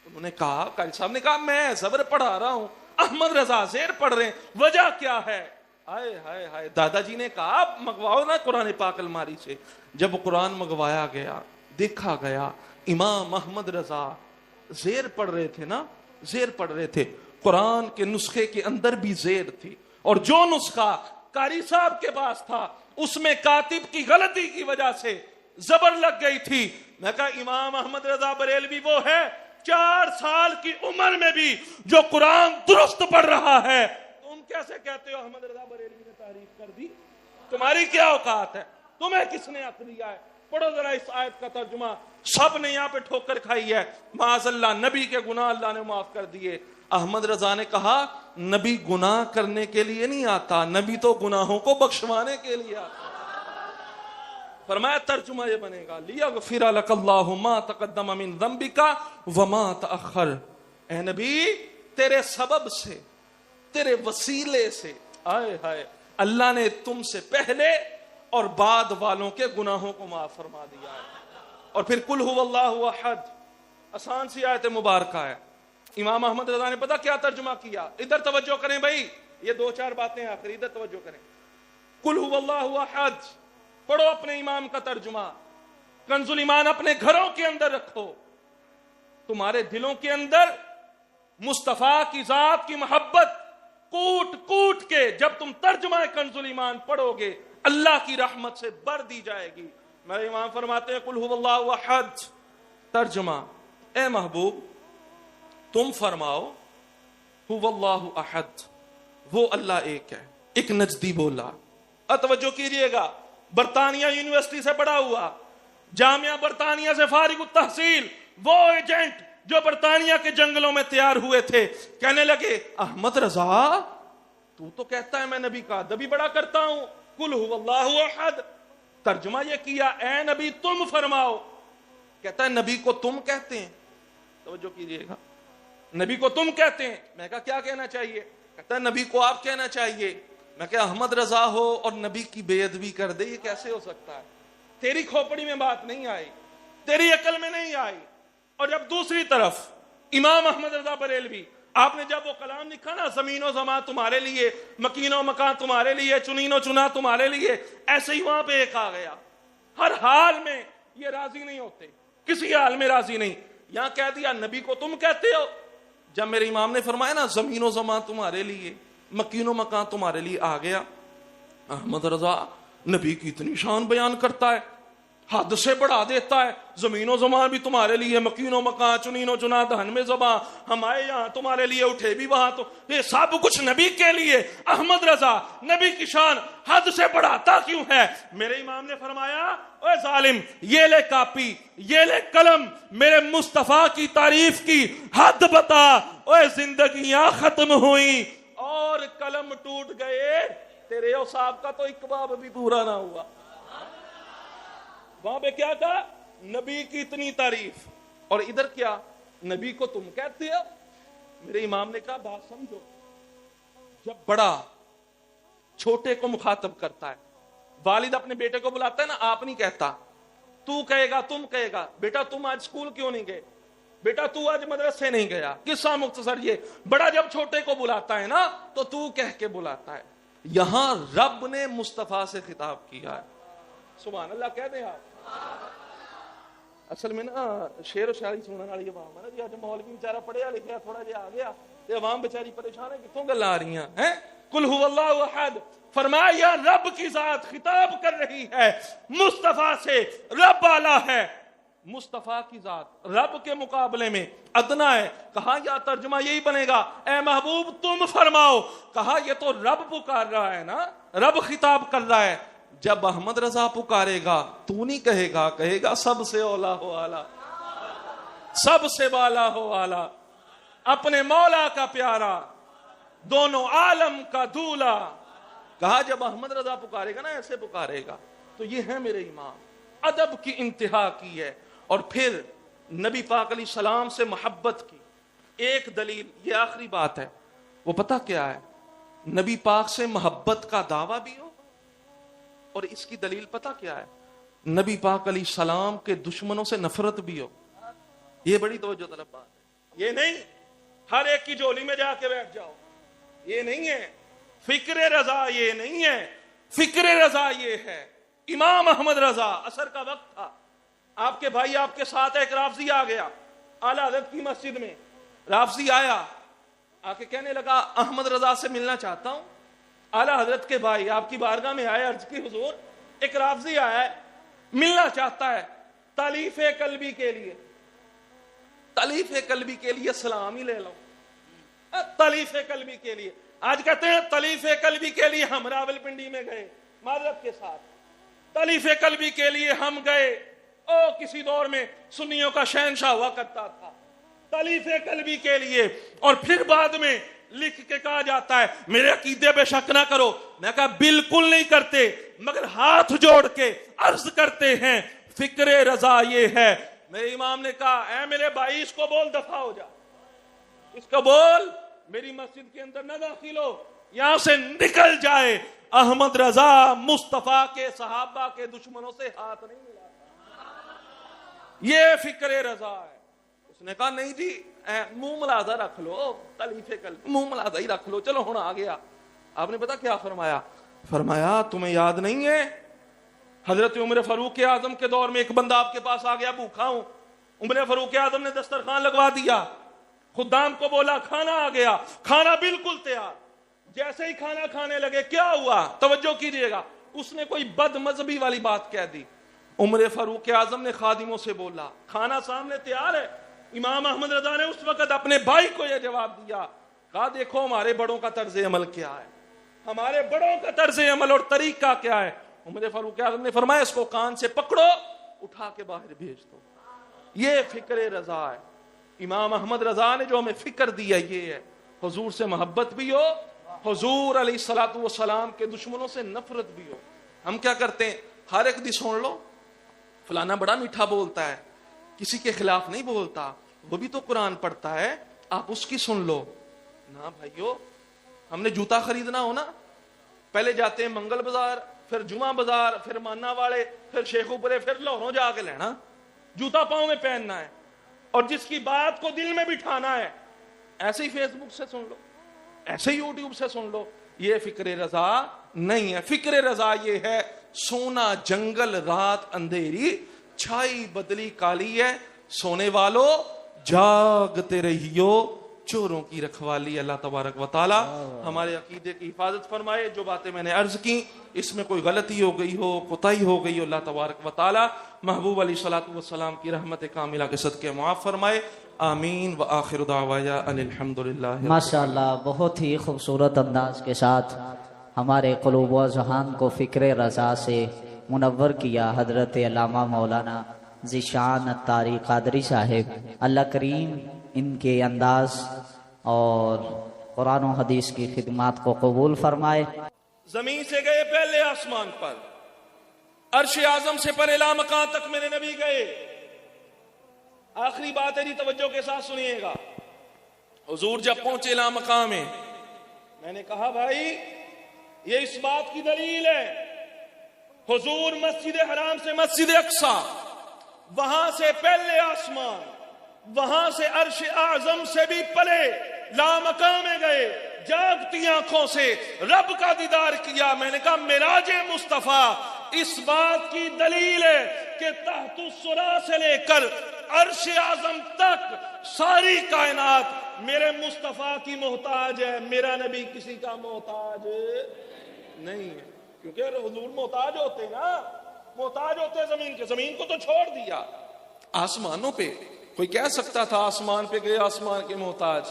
انہوں نے کہا، قاری صاحب نے کہا میں زبر پڑھا رہا ہوں، احمد رضا زیر پڑھ رہے ہیں, وجہ کیا ہے؟ ہائے ہائے ہائے, دادا جی نے کہا منگواؤ نا قرآن پاک الماری سے. جب قرآن منگوایا گیا, دیکھا گیا امام احمد رضا زیر پڑھ رہے تھے نا, زیر پڑھ رہے تھے. قرآن کے نسخے کے اندر بھی زیر تھی, اور جو نسخہ قاری صاحب کے پاس تھا اس میں کاتب کی غلطی کی وجہ سے زبر لگ گئی تھی. میں کہا امام احمد رضا بریلوی وہ ہے 4 سال کی عمر میں بھی جو قرآن درست پڑھ رہا ہے, تم کیسے کہتے ہو احمد رضا بریلوی نے تحریف کر دی؟ تمہاری کیا اوقات ہے؟ تمہیں کس نے عقل دیا ہے؟ پڑھو ذرا اس آیت کا ترجمہ. سب نے یہاں پہ ٹھوکر کھائی ہے. معاذ اللہ, نبی کے گناہ اللہ نے معاف کر دیے. احمد رضا نے کہا نبی گناہ کرنے کے لیے نہیں آتا, نبی تو گناہوں کو بخشوانے کے لیے آتا. فرمایا ترجمہ یہ بنے گا, لیغفر لک اللہ ما تقدم من ذنبک وما تأخر. اے نبی تیرے سبب سے, تیرے وسیلے سے, آئے ہائے, اللہ نے تم سے پہلے اور بعد والوں کے گناہوں کو معاف فرما دیا ہے. اور پھر قل هو اللہ احد, آسان سی آیت مبارکہ ہے. امام احمد رضا نے پتہ کیا ترجمہ کیا؟ ادھر توجہ کریں بھائی, یہ 2-4 باتیں آخری, ادھر توجہ کریں. قل هو اللہ احد پڑھو اپنے امام کا ترجمہ. کنز الایمان اپنے گھروں کے اندر رکھو, تمہارے دلوں کے اندر مصطفیٰ کی ذات کی محبت کوٹ کوٹ کے جب تم ترجمہ کنز الایمان پڑھو گے اللہ کی رحمت سے بر دی جائے گی. میرے امام فرماتے ہیں قل هو اللہ احد. ترجمہ, اے محبوب تم فرماؤ هو اللہ احد, وہ اللہ ایک ہے. ایک نجدی بولا, توجہ کیجئے گا, برطانیہ یونیورسٹی سے پڑھا ہوا, جامعہ برطانیہ سے فارغ التحصیل, وہ ایجنٹ جو برطانیہ کے جنگلوں میں تیار ہوئے تھے, کہنے لگے احمد رضا تو کہتا ہے میں نبی کا ادب بڑا کرتا ہوں, قل هو اللہ احد. ترجمہ یہ کیا, اے نبی تم فرماؤ. کہتا ہے نبی کو تم کہتے ہیں, توجہ کیجئے گا, نبی کو تم کہتے ہیں. میں کہا کیا کہنا چاہیے؟ کہتا ہے نبی کو آپ کہنا چاہیے. میں کہا احمد رضا ہو اور نبی کی بے ادبی کر دے, یہ کیسے ہو سکتا ہے؟ تیری کھوپڑی میں بات نہیں آئی, تیری عقل میں نہیں آئی. اور جب دوسری طرف امام احمد رضا بریلوی, آپ نے جب وہ کلام لکھا نا, زمین و زمان تمہارے لیے, مکین و مکان تمہارے لیے, چنین و چنا تمہارے لیے, ایسے ہی وہاں پہ ایک آ گیا. ہر حال میں یہ راضی نہیں ہوتے, کسی حال میں راضی نہیں. یہاں کہہ دیا نبی کو تم کہتے ہو. جب میرے امام نے فرمایا نا زمین و زمان تمہارے لیے, مکین و مکان تمہارے لیے, آ گیا احمد رضا نبی کی اتنی شان بیان کرتا ہے, حد سے بڑھا دیتا ہے. زمین و زمان بھی تمہارے لیے, مکین و مکان, چنین و چنا, دہن میں زباں, ہمارے یہاں تمہارے لیے, اٹھے بھی وہاں, تو یہ سب کچھ نبی کے لیے. احمد رضا نبی کی شان حد سے بڑھاتا کیوں ہے؟ میرے امام نے فرمایا اے ظالم, یہ لے کاپی, یہ لے قلم, میرے مصطفیٰ کی تعریف کی حد بتا. اے زندگیاں ختم ہوئیں اور قلم ٹوٹ گئے, تیرے اوصاف کا تو ایک باب بھی پورا نہ ہوا. وہاں پہ کیا کہا؟ نبی کی اتنی تعریف, اور ادھر کیا؟ نبی کو تم کہتے ہو. میرے امام نے کہا بات سمجھو, جب بڑا چھوٹے کو مخاطب کرتا ہے, والد اپنے بیٹے کو بلاتا ہے نا, آپ نہیں کہتا, تو کہے گا, تم کہے گا, بیٹا تم آج اسکول کیوں نہیں گئے, بیٹا تو آج مدرسے نہیں گیا. قصہ مختصر یہ, بڑا جب چھوٹے کو بلاتا ہے نا تو کہہ کے بلاتا ہے. یہاں رب نے مصطفیٰ سے خطاب کیا ہے. سبحان اللہ کہہ دیں آپ. اصل میں نا شعر و شاعری سننے والی عوام ہے نا جی, آج مولوی بیچارہ پڑھیا لکھیا تھوڑا جہا آ گیا, تے عوام بیچاری پریشان ہے, کتوں گل آ رہی ہیں. قل هو اللہ احد, فرمایا رب کی ذات خطاب کر رہی ہے مصطفیٰ سے. رب اعلیٰ ہے, مصطفیٰ کی ذات رب کے مقابلے میں ادنا ہے. کہا یا ترجمہ یہی بنے گا, اے محبوب تم فرماؤ. کہا یہ تو رب پکار رہا ہے نا, رب خطاب کر رہا ہے. جب احمد رضا پکارے گا تو نہیں کہے گا, کہے گا سب سے اولا ہو اعلیٰ, سب سے بالا ہو اعلیٰ, اپنے مولا کا پیارا, دونوں عالم کا دولہ. کہا جب احمد رضا پکارے گا نا, ایسے پکارے گا. تو یہ ہے میرے امام, ادب کی انتہا کی ہے. اور پھر نبی پاک علیہ السلام سے محبت کی ایک دلیل, یہ آخری بات ہے, وہ پتہ کیا ہے؟ نبی پاک سے محبت کا دعویٰ بھی ہو, اور اس کی دلیل پتہ کیا ہے؟ نبی پاک علیہ السلام کے دشمنوں سے نفرت بھی ہو. یہ بڑی توجہ طلب بات ہے. یہ نہیں ہر ایک کی جولی میں جا کے بیٹھ جاؤ, یہ نہیں ہے فکر رضا، یہ نہیں ہے فکر رضا، یہ ہے امام احمد رضا. عصر کا وقت تھا، آپ کے بھائی آپ کے ساتھ ایک رافضی آ گیا اعلیٰ حضرت کی مسجد میں. رافضی آیا، آ کے کہنے لگا احمد رضا سے ملنا چاہتا ہوں. اعلیٰ حضرت کے بھائی آپ کی بارگاہ میں آئے، عرض کی حضور ایک رافضی آیا ہے ملنا چاہتا ہے تالیف قلبی کے لیے. تالیف قلبی کے لیے سلام ہی لے لو. تالیف قلبی کے لیے آج کہتے ہیں تالیف قلبی کے لیے ہم راولپنڈی میں گئے معذرت کے ساتھ. تالیف قلبی کے لیے ہم گئے، کسی دور میں سنیوں کا شہنشاہ ہوا کرتا تھا. تالیف قلبی کے لیے، اور پھر بعد میں لکھ کے کہا جاتا ہے میرے عقیدے پہ شک نہ کرو. میں کہا بالکل نہیں کرتے، مگر ہاتھ جوڑ کے عرض کرتے ہیں فکر رضا یہ ہے. میرے امام نے کہا اے میرے بھائی اس کو بول دفع ہو جا، اس کو بول میری مسجد کے اندر نہ داخل ہو، یہاں سے نکل جائے. احمد رضا مصطفیٰ کے صحابہ کے دشمنوں سے ہاتھ نہیں ملا. یہ فکر رضا ہے. اس نے کہا نہیں جی منہ ملازہ رکھ لو، تالیف قلب منہ ملازہ ہی رکھ لو، چلو ہوں آ گیا. آپ نے پتا کیا فرمایا؟ فرمایا تمہیں یاد نہیں ہے حضرت عمر فاروق اعظم کے دور میں ایک بندہ آپ کے پاس آ گیا بھوکھا ہوں. عمر فاروق اعظم نے دسترخوان لگوا دیا، خدام کو بولا کھانا آ گیا، کھانا بالکل تیار. جیسے ہی کھانا کھانے لگے کیا ہوا توجہ کیجیے گا، اس نے کوئی بد مذہبی والی بات کہہ دی. عمر فاروق اعظم نے خادموں سے بولا کھانا سامنے تیار ہے. امام احمد رضا نے اس وقت اپنے بھائی کو یہ جواب دیا، کہا دیکھو ہمارے بڑوں کا طرز عمل کیا ہے، ہمارے بڑوں کا طرز عمل اور طریقہ کیا ہے. عمر فاروق اعظم نے فرمایا اس کو کان سے پکڑو، اٹھا کے باہر بھیج دو. یہ فکر رضا ہے. امام احمد رضا نے جو ہمیں فکر دیا یہ ہے حضور سے محبت بھی ہو، حضور علیہ الصلوۃ والسلام کے دشمنوں سے نفرت بھی ہو. ہم کیا کرتے ہیں ہر ایک دی سن لو فلانا بڑا میٹھا بولتا ہے، کسی کے خلاف نہیں بولتا، وہ بھی تو قرآن پڑھتا ہے، آپ اس کی سن لو. نہ بھائیو، ہم نے جوتا خریدنا ہو نا پہلے جاتے ہیں منگل بازار، پھر جمعہ بازار، پھر مانا والے، پھر شیخو پورے، پھر لاہوروں جا کے لینا. جوتا پاؤں میں پہننا ہے اور جس کی بات کو دل میں بٹھانا ہے ایسے ہی فیس بک سے سن لو، ایسے ہی یوٹیوب سے سن لو. یہ فکر رضا نہیں ہے. فکر رضا یہ ہے سونا جنگل رات اندھیری، چھائی بدلی کالی ہے، سونے والو جاگتے رہیو، چوروں کی رکھوالی. اللہ تبارک و تعالی ہمارے عقیدے کی حفاظت فرمائے. جو باتیں میں نے عرض کی اس میں کوئی غلطی ہو گئی ہو، کوتاہی ہو گئی ہو، اللہ تبارک و تعالی محبوب علیہ الصلوۃ والسلام کی رحمت کاملہ کے صدقے معاف فرمائے. آمین. وآخر دعوانا ان الحمدللہ.
ماشاءاللہ بہت ہی خوبصورت انداز کے ساتھ ہمارے قلوب و ذہان کو فکر رضا سے منور کیا حضرت علامہ مولانا ذیشان اتاری قادری صاحب. اللہ کریم ان کے انداز اور قرآن و حدیث کی خدمات کو قبول فرمائے.
زمین سے گئے پہلے آسمان پر، عرش اعظم سے پرے لامکان تک میرے نبی گئے. آخری بات ہے جی توجہ کے ساتھ سنیے گا. حضور جب پہنچے لامکان میں، میں نے کہا بھائی یہ اس بات کی دلیل ہے حضور مسجد حرام سے مسجد اقصی، وہاں سے پہلے آسمان، وہاں سے عرش اعظم سے بھی پرے لامکان میں گئے، جاگتی آنکھوں سے رب کا دیدار کیا. میں نے کہا معراج مصطفیٰ اس بات کی دلیل ہے کہ تحت الثری سے لے کر عرش اعظم تک ساری کائنات میرے مصطفیٰ کی محتاج ہے، میرا نبی کسی کا محتاج نہیں ہے. کیونکہ حضور محتاج ہوتے نا، محتاج ہوتے زمین کے، زمین کو تو چھوڑ دیا. آسمانوں پہ کوئی کہہ سکتا تھا آسمان پہ گئے آسمان کے محتاج.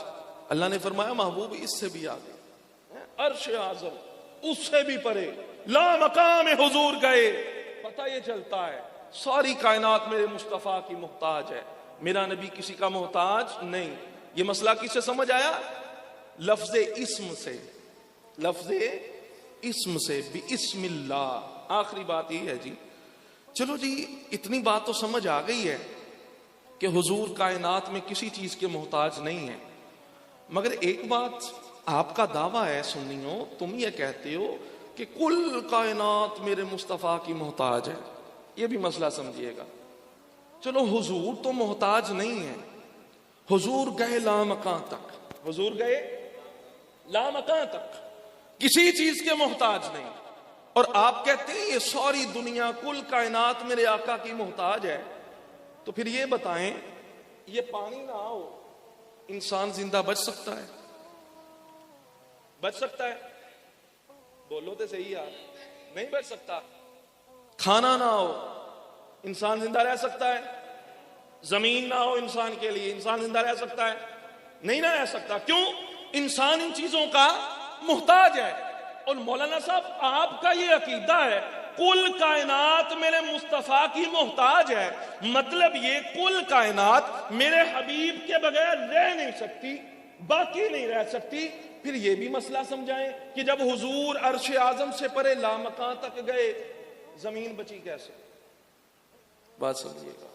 اللہ نے فرمایا محبوب اس سے بھی آگے، عرش اعظم اس سے بھی پرے لامقام حضور گئے. پتہ یہ چلتا ہے ساری کائنات میرے مصطفیٰ کی محتاج ہے، میرا نبی کسی کا محتاج نہیں. یہ مسئلہ کس سے سمجھ آیا؟ لفظ اسم سے، لفظ اسم سے، بسم اللہ. آخری بات یہ ہے جی، چلو جی اتنی بات تو سمجھ آ گئی ہے کہ حضور کائنات میں کسی چیز کے محتاج نہیں ہے، مگر ایک بات آپ کا دعویٰ ہے سنیو، تم یہ کہتے ہو کہ کل کائنات میرے مصطفیٰ کی محتاج ہے. یہ بھی مسئلہ سمجھیے گا. چلو حضور تو محتاج نہیں ہے، حضور گئے لامکان تک، حضور گئے لامکان تک کسی چیز کے محتاج نہیں. اور آپ کہتے ہیں یہ ساری دنیا کل کائنات میرے آقا کی محتاج ہے. تو پھر یہ بتائیں یہ پانی نہ ہو انسان زندہ بچ سکتا ہے؟ بچ سکتا ہے؟ بولو تو صحیح یار. نہیں بچ سکتا. کھانا نہ ہو انسان زندہ رہ سکتا ہے؟ زمین نہ ہو انسان کے لیے انسان زندہ رہ سکتا ہے؟ نہیں نہ رہ سکتا. کیوں؟ انسان ان چیزوں کا محتاج ہے. اور مولانا صاحب آپ کا یہ عقیدہ ہے کل کائنات میرے مصطفیٰ کی محتاج ہے، مطلب یہ کل کائنات میرے حبیب کے بغیر رہ نہیں سکتی، باقی نہیں رہ سکتی. پھر یہ بھی مسئلہ سمجھائیں کہ جب حضور عرش اعظم سے پرے لامکان تک گئے زمین بچی کیسے؟ بات سمجھیے گا.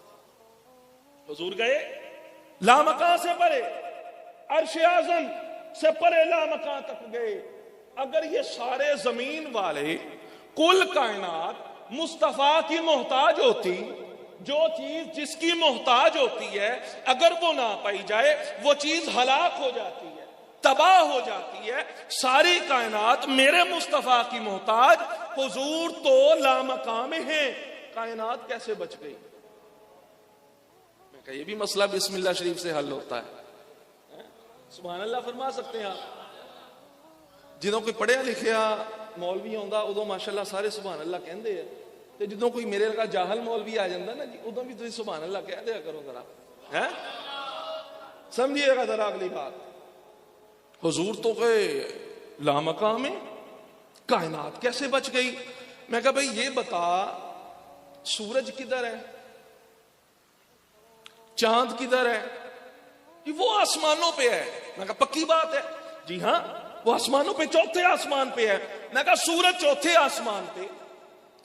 حضور گئے لامکان سے پرے، عرش اعظم سے پرے لامکان تک گئے. اگر یہ سارے زمین والے کل کائنات مصطفیٰ کی محتاج ہوتی، جو چیز جس کی محتاج ہوتی ہے اگر وہ نہ پائی جائے وہ چیز ہلاک ہو جاتی ہے، تباہ ہو جاتی ہے. ساری کائنات میرے مصطفیٰ کی محتاج، حضور تو لامکان میں ہیں، کائنات کیسے بچ گئی؟ میں کہا یہ بھی مسئلہ بسم اللہ شریف سے حل ہوتا ہے. سبحان اللہ فرما سکتے ہیں آپ؟ جدوں کوئی پڑھیا لکھیا مولوی آندا ادو ماشاءاللہ سارے سبحان اللہ کہندے ہیں، تے جدوں کوئی میرے لگا جاہل مولوی آ جاندا نا جی ادو بھی تسی سبحان اللہ کہہ دیا کرو ذرا. ہیں سمجھیے گا ذرا اگلی بات. حضور تو گئے لامکان میں، کائنات کیسے بچ گئی؟ میں کہا بھئی یہ بتا سورج کدھر ہے، چاند کدھر ہے؟ کہ وہ آسمانوں پہ ہے. میں کہا پکی بات ہے؟ جی ہاں وہ آسمانوں پہ، چوتھے آسمان پہ ہے. میں کہا سورج چوتھے آسمان پہ،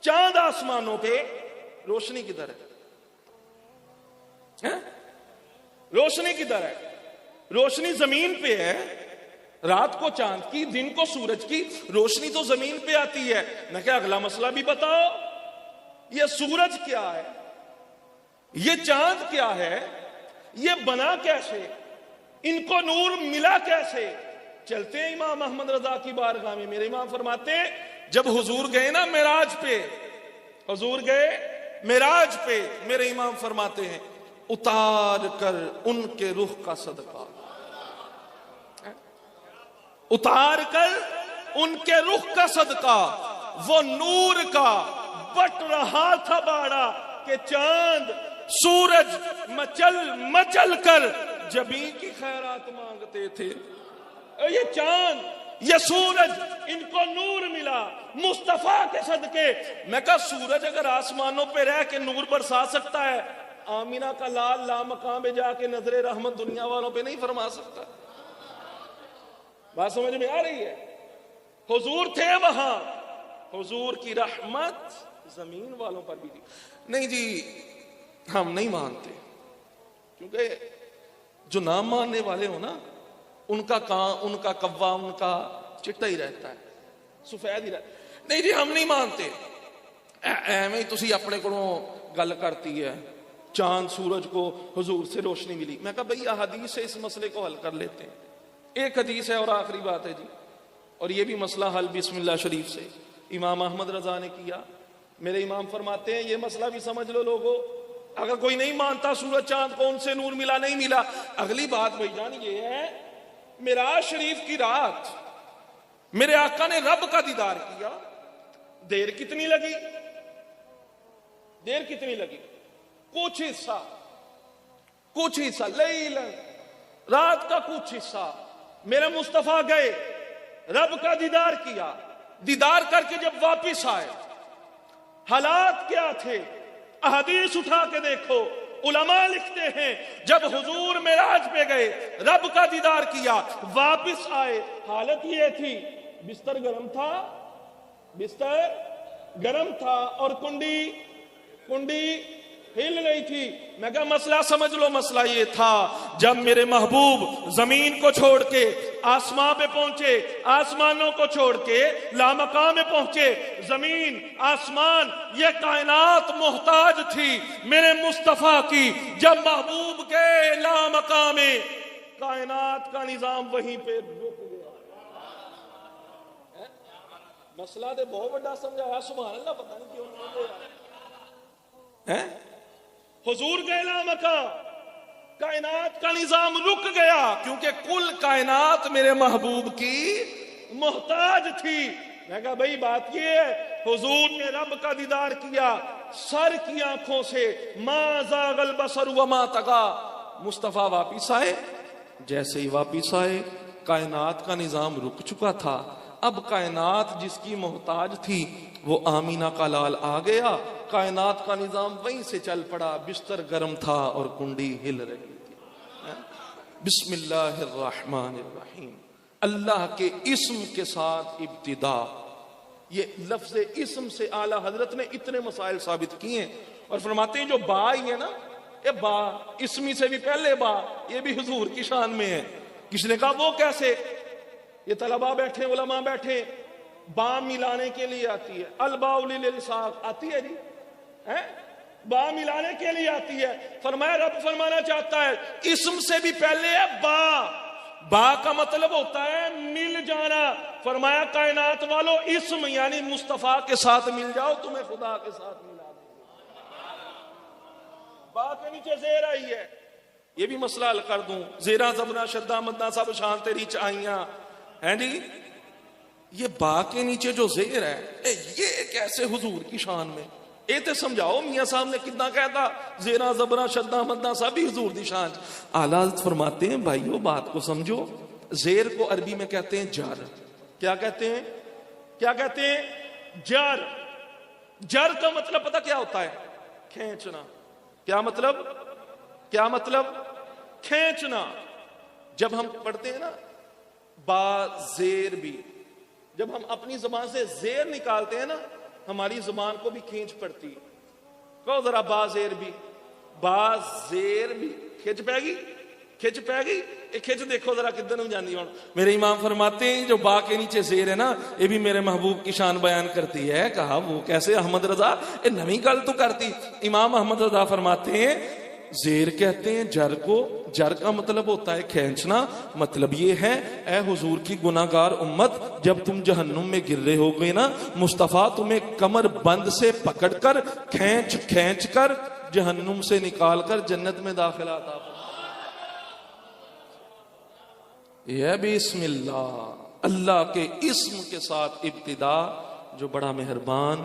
چاند آسمانوں پہ، روشنی کدھر ہے؟ روشنی کدھر ہے؟ روشنی زمین پہ ہے، رات کو چاند کی، دن کو سورج کی، روشنی تو زمین پہ آتی ہے. میں کہا اگلا مسئلہ بھی بتاؤ، یہ سورج کیا ہے، یہ چاند کیا ہے، یہ بنا کیسے، ان کو نور ملا کیسے؟ چلتے ہیں امام احمد رضا کی بارگاہ میں. میرے امام فرماتے جب حضور گئے نا معراج پہ، حضور گئے معراج پہ، میرے امام فرماتے ہیں اتار کر ان کے رخ کا صدقہ، اتار کر ان کے رخ کا صدقہ، وہ نور کا بٹ رہا تھا باڑا کہ چاند سورج مچل مچل کر جبیں کی خیرات مانگتے تھے. یہ چاند یہ سورج ان کو نور ملا مصطفیٰ کے صدقے. میں کہا سورج اگر آسمانوں پہ رہ کے نور برسا سکتا ہے، آمینہ کا لال لامکان میں جا کے نظر رحمت دنیا والوں پہ نہیں فرما سکتا؟ بات سمجھ میں آ رہی ہے؟ حضور تھے وہاں، حضور کی رحمت زمین والوں پر بھی تھی. نہیں جی ہم نہیں مانتے، کیونکہ جو نہ ماننے والے ہو نا ان کا کان، ان کا کوا، ان کا چٹا ہی رہتا ہے، سفید ہی رہتا ہے. نہیں جی ہم نہیں مانتے. ایویں ہی تسی اپنے کولوں گل کرتی ہے چاند سورج کو حضور سے روشنی ملی. میں کہا بھئی احادیث سے اس مسئلے کو حل کر لیتے ہیں. ایک حدیث ہے اور آخری بات ہے جی، اور یہ بھی مسئلہ حل بسم اللہ شریف سے امام احمد رضا نے کیا. میرے امام فرماتے ہیں یہ مسئلہ بھی سمجھ لو لوگو، اگر کوئی نہیں مانتا سورج چاند کو ان سے نور ملا نہیں ملا، اگلی بات بھائی جان یہ ہے معراج شریف کی رات میرے آقا نے رب کا دیدار کیا. دیر کتنی لگی؟ دیر کتنی لگی؟ کچھ حصہ لیلاً، رات کا کچھ حصہ میرے مصطفیٰ گئے، رب کا دیدار کیا. دیدار کر کے جب واپس آئے حالات کیا تھے؟ احادیث اٹھا کے دیکھو، علماء لکھتے ہیں جب حضور معراج پہ گئے، رب کا دیدار کیا، واپس آئے، حالت یہ تھی بستر گرم تھا، بستر گرم تھا اور کنڈی ہل رہی تھی. میں کہا مسئلہ سمجھ لو، مسئلہ یہ تھا جب میرے محبوب زمین کو چھوڑ کے آسمان پہ پہنچے، آسمانوں کو چھوڑ کے لامکان میں پہنچے، زمین آسمان یہ کائنات محتاج تھی میرے مصطفیٰ کی. جب محبوب کے لامکان میں، کائنات کا نظام وہیں پہ رک گیا. مسئلہ تو بہت بڑا سمجھایا، سبحان اللہ، پتہ نہیں کیوں نہیں بولا ہے۔ حضور کا اعلان کا کائنات کا نظام رک گیا کیونکہ کل کائنات میرے محبوب کی محتاج تھی۔ میں کہا بھئی بات یہ ہے، حضور نے رب کا دیدار کیا سر کی آنکھوں سے، ما زاغ البصر وما طغى، مصطفیٰ واپس آئے، جیسے ہی واپس آئے کائنات کا نظام رک چکا تھا۔ اب کائنات جس کی محتاج تھی وہ آمینہ کا لال آ گیا، کائنات کا نظام وہیں سے چل پڑا، بستر گرم تھا اور کنڈی ہل رہی تھی۔ بسم اللہ الرحمن الرحیم، اللہ کے اسم کے ساتھ ابتدا۔ یہ لفظ اسم سے اعلیٰ حضرت نے اتنے مسائل ثابت کیے ہیں اور فرماتے ہیں جو با ہی ہے نا، یہ با اسمی سے بھی پہلے با، یہ بھی حضور کی شان میں ہے۔ کسی نے کہا وہ کیسے؟ یہ طلباء بیٹھے، علماء بیٹھے، با ملانے کے لیے آتی ہے، الباء للالصاق آتی ہے جی، با ملانے کے لیے آتی ہے۔ فرمایا رب فرمانا چاہتا ہے اسم سے بھی پہلے ہے با، با کا مطلب ہوتا ہے مل جانا۔ فرمایا کائنات والو اسم یعنی مصطفیٰ کے ساتھ مل جاؤ، تمہیں خدا کے ساتھ ملا دیں گے۔ با کے نیچے زیر آئی ہے، یہ بھی مسئلہ حل کر دوں، زیرہ زبرہ شدہ مدہ سب شان تیری چاہیاں ہیں جی۔ یہ با کے نیچے جو زیر ہے یہ کیسے حضور کی شان میں؟ اے تے سمجھاؤ میاں صاحب نے کتنا کہتا زیرہ زبرہ شدہ مدہ سبھی حضور دی شان۔ اعلیٰ حضرت فرماتے ہیں بھائیو بات کو سمجھو، زیر کو عربی میں کہتے ہیں جر۔ کیا کہتے ہیں؟ کیا کہتے ہیں؟ جر۔ جر کا مطلب پتہ کیا ہوتا ہے؟ کھینچنا۔ کیا مطلب؟ کیا مطلب؟ کھینچنا۔ جب ہم پڑھتے ہیں نا با زیر بھی، جب ہم اپنی زبان سے زیر نکالتے ہیں نا ہماری زبان کو بھی کھینچ پڑتی ہے۔ کہو ذرا با زیر بھی، با زیر بھی کھینچ پائے گی، کھینچ پائے گی، یہ کھینچ دیکھو ذرا کدھر نہیں جاندی ہوں۔ میرے امام فرماتے ہیں جو با کے نیچے زیر ہے نا یہ بھی میرے محبوب کی شان بیان کرتی ہے۔ کہا وہ کیسے احمد رضا؟ یہ نئی گل تو کرتی۔ امام احمد رضا فرماتے ہیں زیر کہتے ہیں جر کو، جر کا مطلب ہوتا ہے کھینچنا۔ مطلب یہ ہے اے حضور کی گناہگار امت، جب تم جہنم میں گر رہے ہو گئے نا مصطفیٰ تمہیں کمر بند سے پکڑ کر کھینچ کھینچ کر جہنم سے نکال کر جنت میں داخلہ عطا فرمائے۔ یہ بسم اللہ، اللہ کے اسم کے ساتھ ابتدا جو بڑا مہربان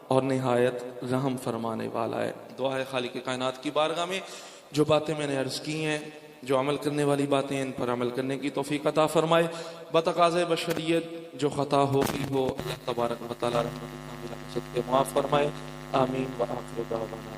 اور نہایت رحم فرمانے والا ہے۔ دعا ہے خالق کائنات کی بارگاہ میں جو باتیں میں نے عرض کی ہیں، جو عمل کرنے والی باتیں ہیں ان پر عمل کرنے کی توفیق عطا فرمائے۔ بتقاضۂ بشریت جو خطا ہوگی ہو اللہ تبارک و تعالی رحمت کے معاف فرمائے۔ آمین وآخر دعوانا